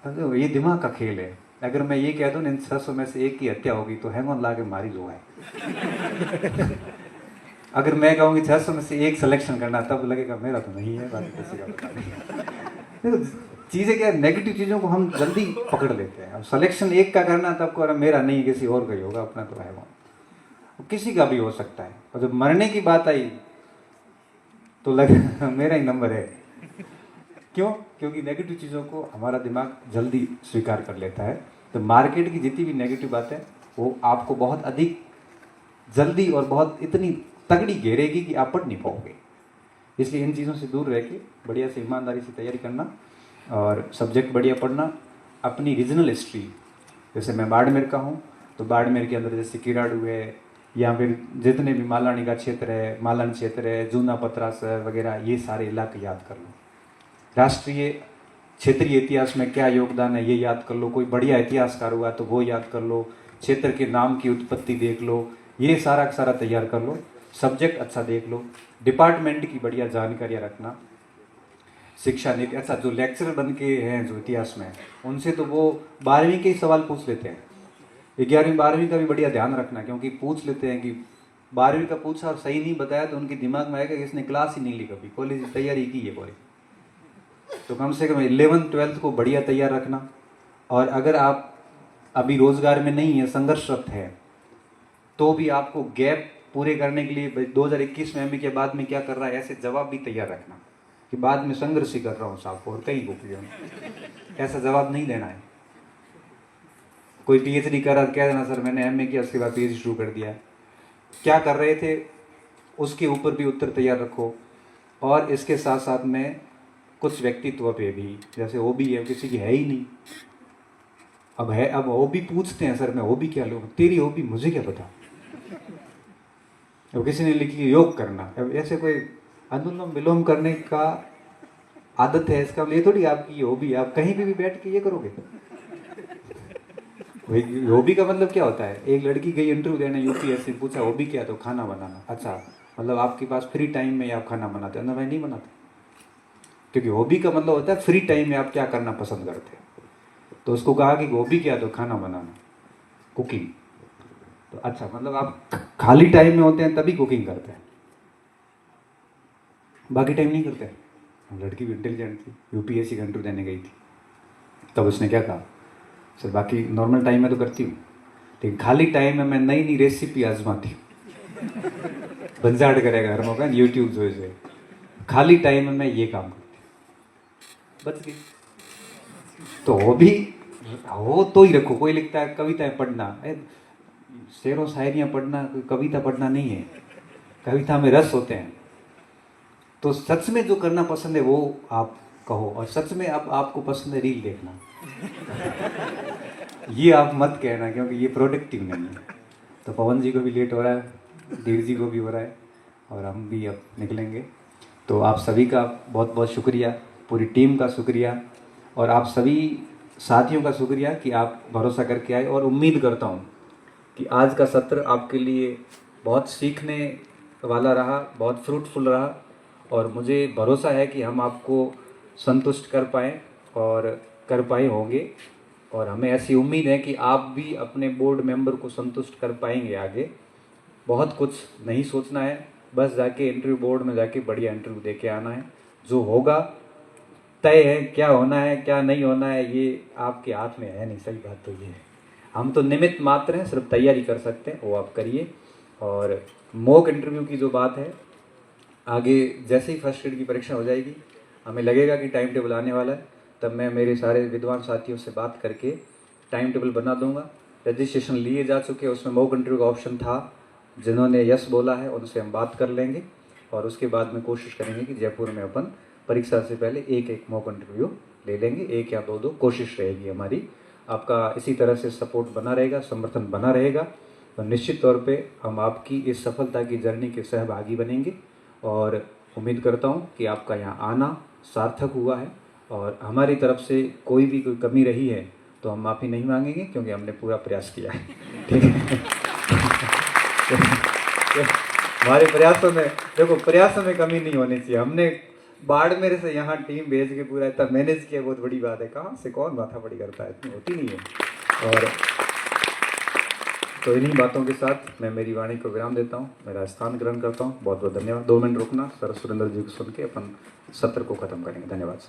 तो ये दिमाग का खेल है। अगर मैं ये कह दूं इन 600 में से एक की हत्या होगी तो हैंग ऑन ला के मारी जो है। अगर मैं कहूँगी 600 में से एक सिलेक्शन करना, तब लगेगा मेरा तो नहीं है, बाकी किसी का पता नहीं। चीज़ें क्या, नेगेटिव चीज़ों को हम जल्दी पकड़ लेते हैं। अब सिलेक्शन एक का करना तब को मेरा नहीं, किसी और का ही होगा, अपना तो है वो, किसी का भी हो सकता है। और जब मरने की बात आई तो लगा मेरा ही नंबर है। क्यों? क्योंकि नेगेटिव चीज़ों को हमारा दिमाग जल्दी स्वीकार कर लेता है। तो मार्केट की जितनी भी नेगेटिव बातें वो आपको बहुत अधिक जल्दी और बहुत इतनी तगड़ी घेरेगी कि आप पढ़ नहीं पाओगे। इसलिए इन चीज़ों से दूर रह के बढ़िया से ईमानदारी से तैयारी करना और सब्जेक्ट बढ़िया पढ़ना। अपनी रीजनल हिस्ट्री, जैसे मैं बाड़मेर का हूँ तो बाड़मेर के अंदर जैसे किराड़ू है या फिर जितने भी मालानी का क्षेत्र है, मालन क्षेत्र है, जूना पत्रासर वगैरह, ये सारे इलाके याद कर लो। राष्ट्रीय क्षेत्रीय इतिहास में क्या योगदान है ये याद कर लो। कोई बढ़िया इतिहासकार हुआ तो वो याद कर लो। क्षेत्र के नाम की उत्पत्ति देख लो। ये सारा का सारा तैयार कर लो। सब्जेक्ट अच्छा देख लो। डिपार्टमेंट की बढ़िया जानकारियाँ रखना। शिक्षा नीति, अच्छा जो लेक्चरर बन के हैं जो इतिहास में, उनसे तो वो 12वीं के ही सवाल पूछ लेते हैं। 11वीं 12वीं का भी बढ़िया ध्यान रखना, क्योंकि पूछ लेते हैं कि 12वीं का पूछा और सही नहीं बताया तो उनके दिमाग में आएगा कि इसने क्लास ही नहीं ली, कभी कॉलेज की तैयारी की है पूरी। तो कम से कम 11th 12th को बढ़िया तैयार रखना। और अगर आप अभी रोजगार में नहीं है, संघर्षरत है, तो भी आपको गैप पूरे करने के लिए 2021 में एमबी के बाद में क्या कर रहा है, ऐसे जवाब भी तैयार रखना कि बाद में संघर्ष ही कर रहा हूँ साहब और कहीं बुक गया, ऐसा जवाब नहीं देना है। कोई पीएचडी कर रहा कह देना सर मैंने एमए किया उसके बाद पीएचडी शुरू कर दिया। क्या कर रहे थे उसके ऊपर भी उत्तर तैयार रखो। और इसके साथ साथ में कुछ व्यक्तित्व पे भी, जैसे हॉबी है किसी की है ही नहीं, अब हॉबी पूछते हैं सर मैं हॉबी क्या लूँ, तेरी हॉबी मुझे क्या पता। अब किसी ने लिखी योग करना, अब ऐसे कोई अनुलोम विलोम करने का आदत है, इसका ये थोड़ी आपकी हॉबी है आप कहीं भी बैठ के ये करोगे। हॉबी का मतलब क्या होता है, एक लड़की गई इंटरव्यू देने यूपीएससी, पूछा हॉबी क्या, तो खाना बनाना। अच्छा मतलब आपके पास फ्री टाइम में आप खाना बनाते, अदरवाइज नहीं बनाते, क्योंकि हॉबी का मतलब होता है फ्री टाइम में आप क्या करना पसंद करते हैं। तो उसको कहा कि हॉबी क्या, तो खाना बनाना, कुकिंग। तो अच्छा मतलब आप खाली टाइम में होते हैं तभी कुकिंग करते हैं, बाकी टाइम नहीं करते। लड़की भी इंटेलिजेंट थी, यूपीएससी का इंटरव्यू देने गई थी, तब उसने क्या कहा, सर बाकी नॉर्मल टाइम में तो करती हूँ, लेकिन खाली टाइम में मैं नई नई रेसिपी आजमाती हूँ। बंजाड़ करेगा घर में यूट्यूब जो खाली टाइम में मैं ये काम करती हूँ, बच गई। तो हॉबी हो तो ही रखो। कोई लिखता है कविताएं पढ़ना, शेरों शायरियाँ पढ़ना कोई कविता पढ़ना नहीं है, कविता में रस होते हैं। तो सच में जो करना पसंद है वो आप कहो, और सच में अब आपको पसंद है रील देखना। ये आप मत कहना, क्योंकि ये प्रोडक्टिव नहीं है। तो पवन जी को भी लेट हो रहा है, देव जी को भी हो रहा है, और हम भी अब निकलेंगे। तो आप सभी का बहुत बहुत शुक्रिया, पूरी टीम का शुक्रिया, और आप सभी साथियों का शुक्रिया कि आप भरोसा करके आए। और उम्मीद करता हूँ कि आज का सत्र आपके लिए बहुत सीखने वाला रहा, बहुत फ्रूटफुल रहा, और मुझे भरोसा है कि हम आपको संतुष्ट कर पाएँ और कर पाए होंगे। और हमें ऐसी उम्मीद है कि आप भी अपने बोर्ड मेंबर को संतुष्ट कर पाएंगे आगे। बहुत कुछ नहीं सोचना है, बस जाके इंटरव्यू बोर्ड में जाके बढ़िया इंटरव्यू दे के आना है। जो होगा तय है, क्या होना है क्या नहीं होना है ये आपके हाथ में है नहीं। सही बात तो ये है, हम तो निमित्त मात्र हैं, सिर्फ तैयारी कर सकते हैं, वो आप करिए। और मॉक इंटरव्यू की जो बात है, आगे जैसे ही फर्स्ट ग्रेड की परीक्षा हो जाएगी, हमें लगेगा कि टाइम टेबल आने वाला है, तब मैं मेरे सारे विद्वान साथियों से बात करके टाइम टेबल बना दूंगा। रजिस्ट्रेशन लिए जा चुके हैं, उसमें मॉक इंटरव्यू का ऑप्शन था, जिन्होंने यस बोला है उनसे हम बात कर लेंगे, और उसके बाद में कोशिश करेंगे कि जयपुर में अपन परीक्षा से पहले एक मॉक इंटरव्यू ले लेंगे, 1 या 2 कोशिश रहेगी हमारी। आपका इसी तरह से सपोर्ट बना रहेगा, समर्थन बना रहेगा, तो निश्चित तौर पे हम आपकी इस सफलता की जर्नी के सहभागी बनेंगे। और उम्मीद करता हूँ कि आपका यहाँ आना सार्थक हुआ है, और हमारी तरफ से कोई भी कोई कमी रही है तो हम माफ़ी नहीं मांगेंगे, क्योंकि हमने पूरा प्रयास किया है। ठीक है। हमारे प्रयासों में देखो, प्रयासों में कमी नहीं होनी चाहिए। हमने बाड़मेर से यहाँ टीम भेज के पूरा इतना मैनेज किया, बहुत बड़ी बात है। कहाँ से कौन माथा बड़ी करता है, इतनी होती नहीं है। और तो इन्हीं बातों के साथ मैं मेरी वाणी को विराम देता हूँ, मेरा स्थान ग्रहण करता हूँ। बहुत बहुत धन्यवाद। 2 मिनट रुकना, सर सुरेंद्र जी को सुन के अपन सत्र को खत्म करेंगे। धन्यवाद।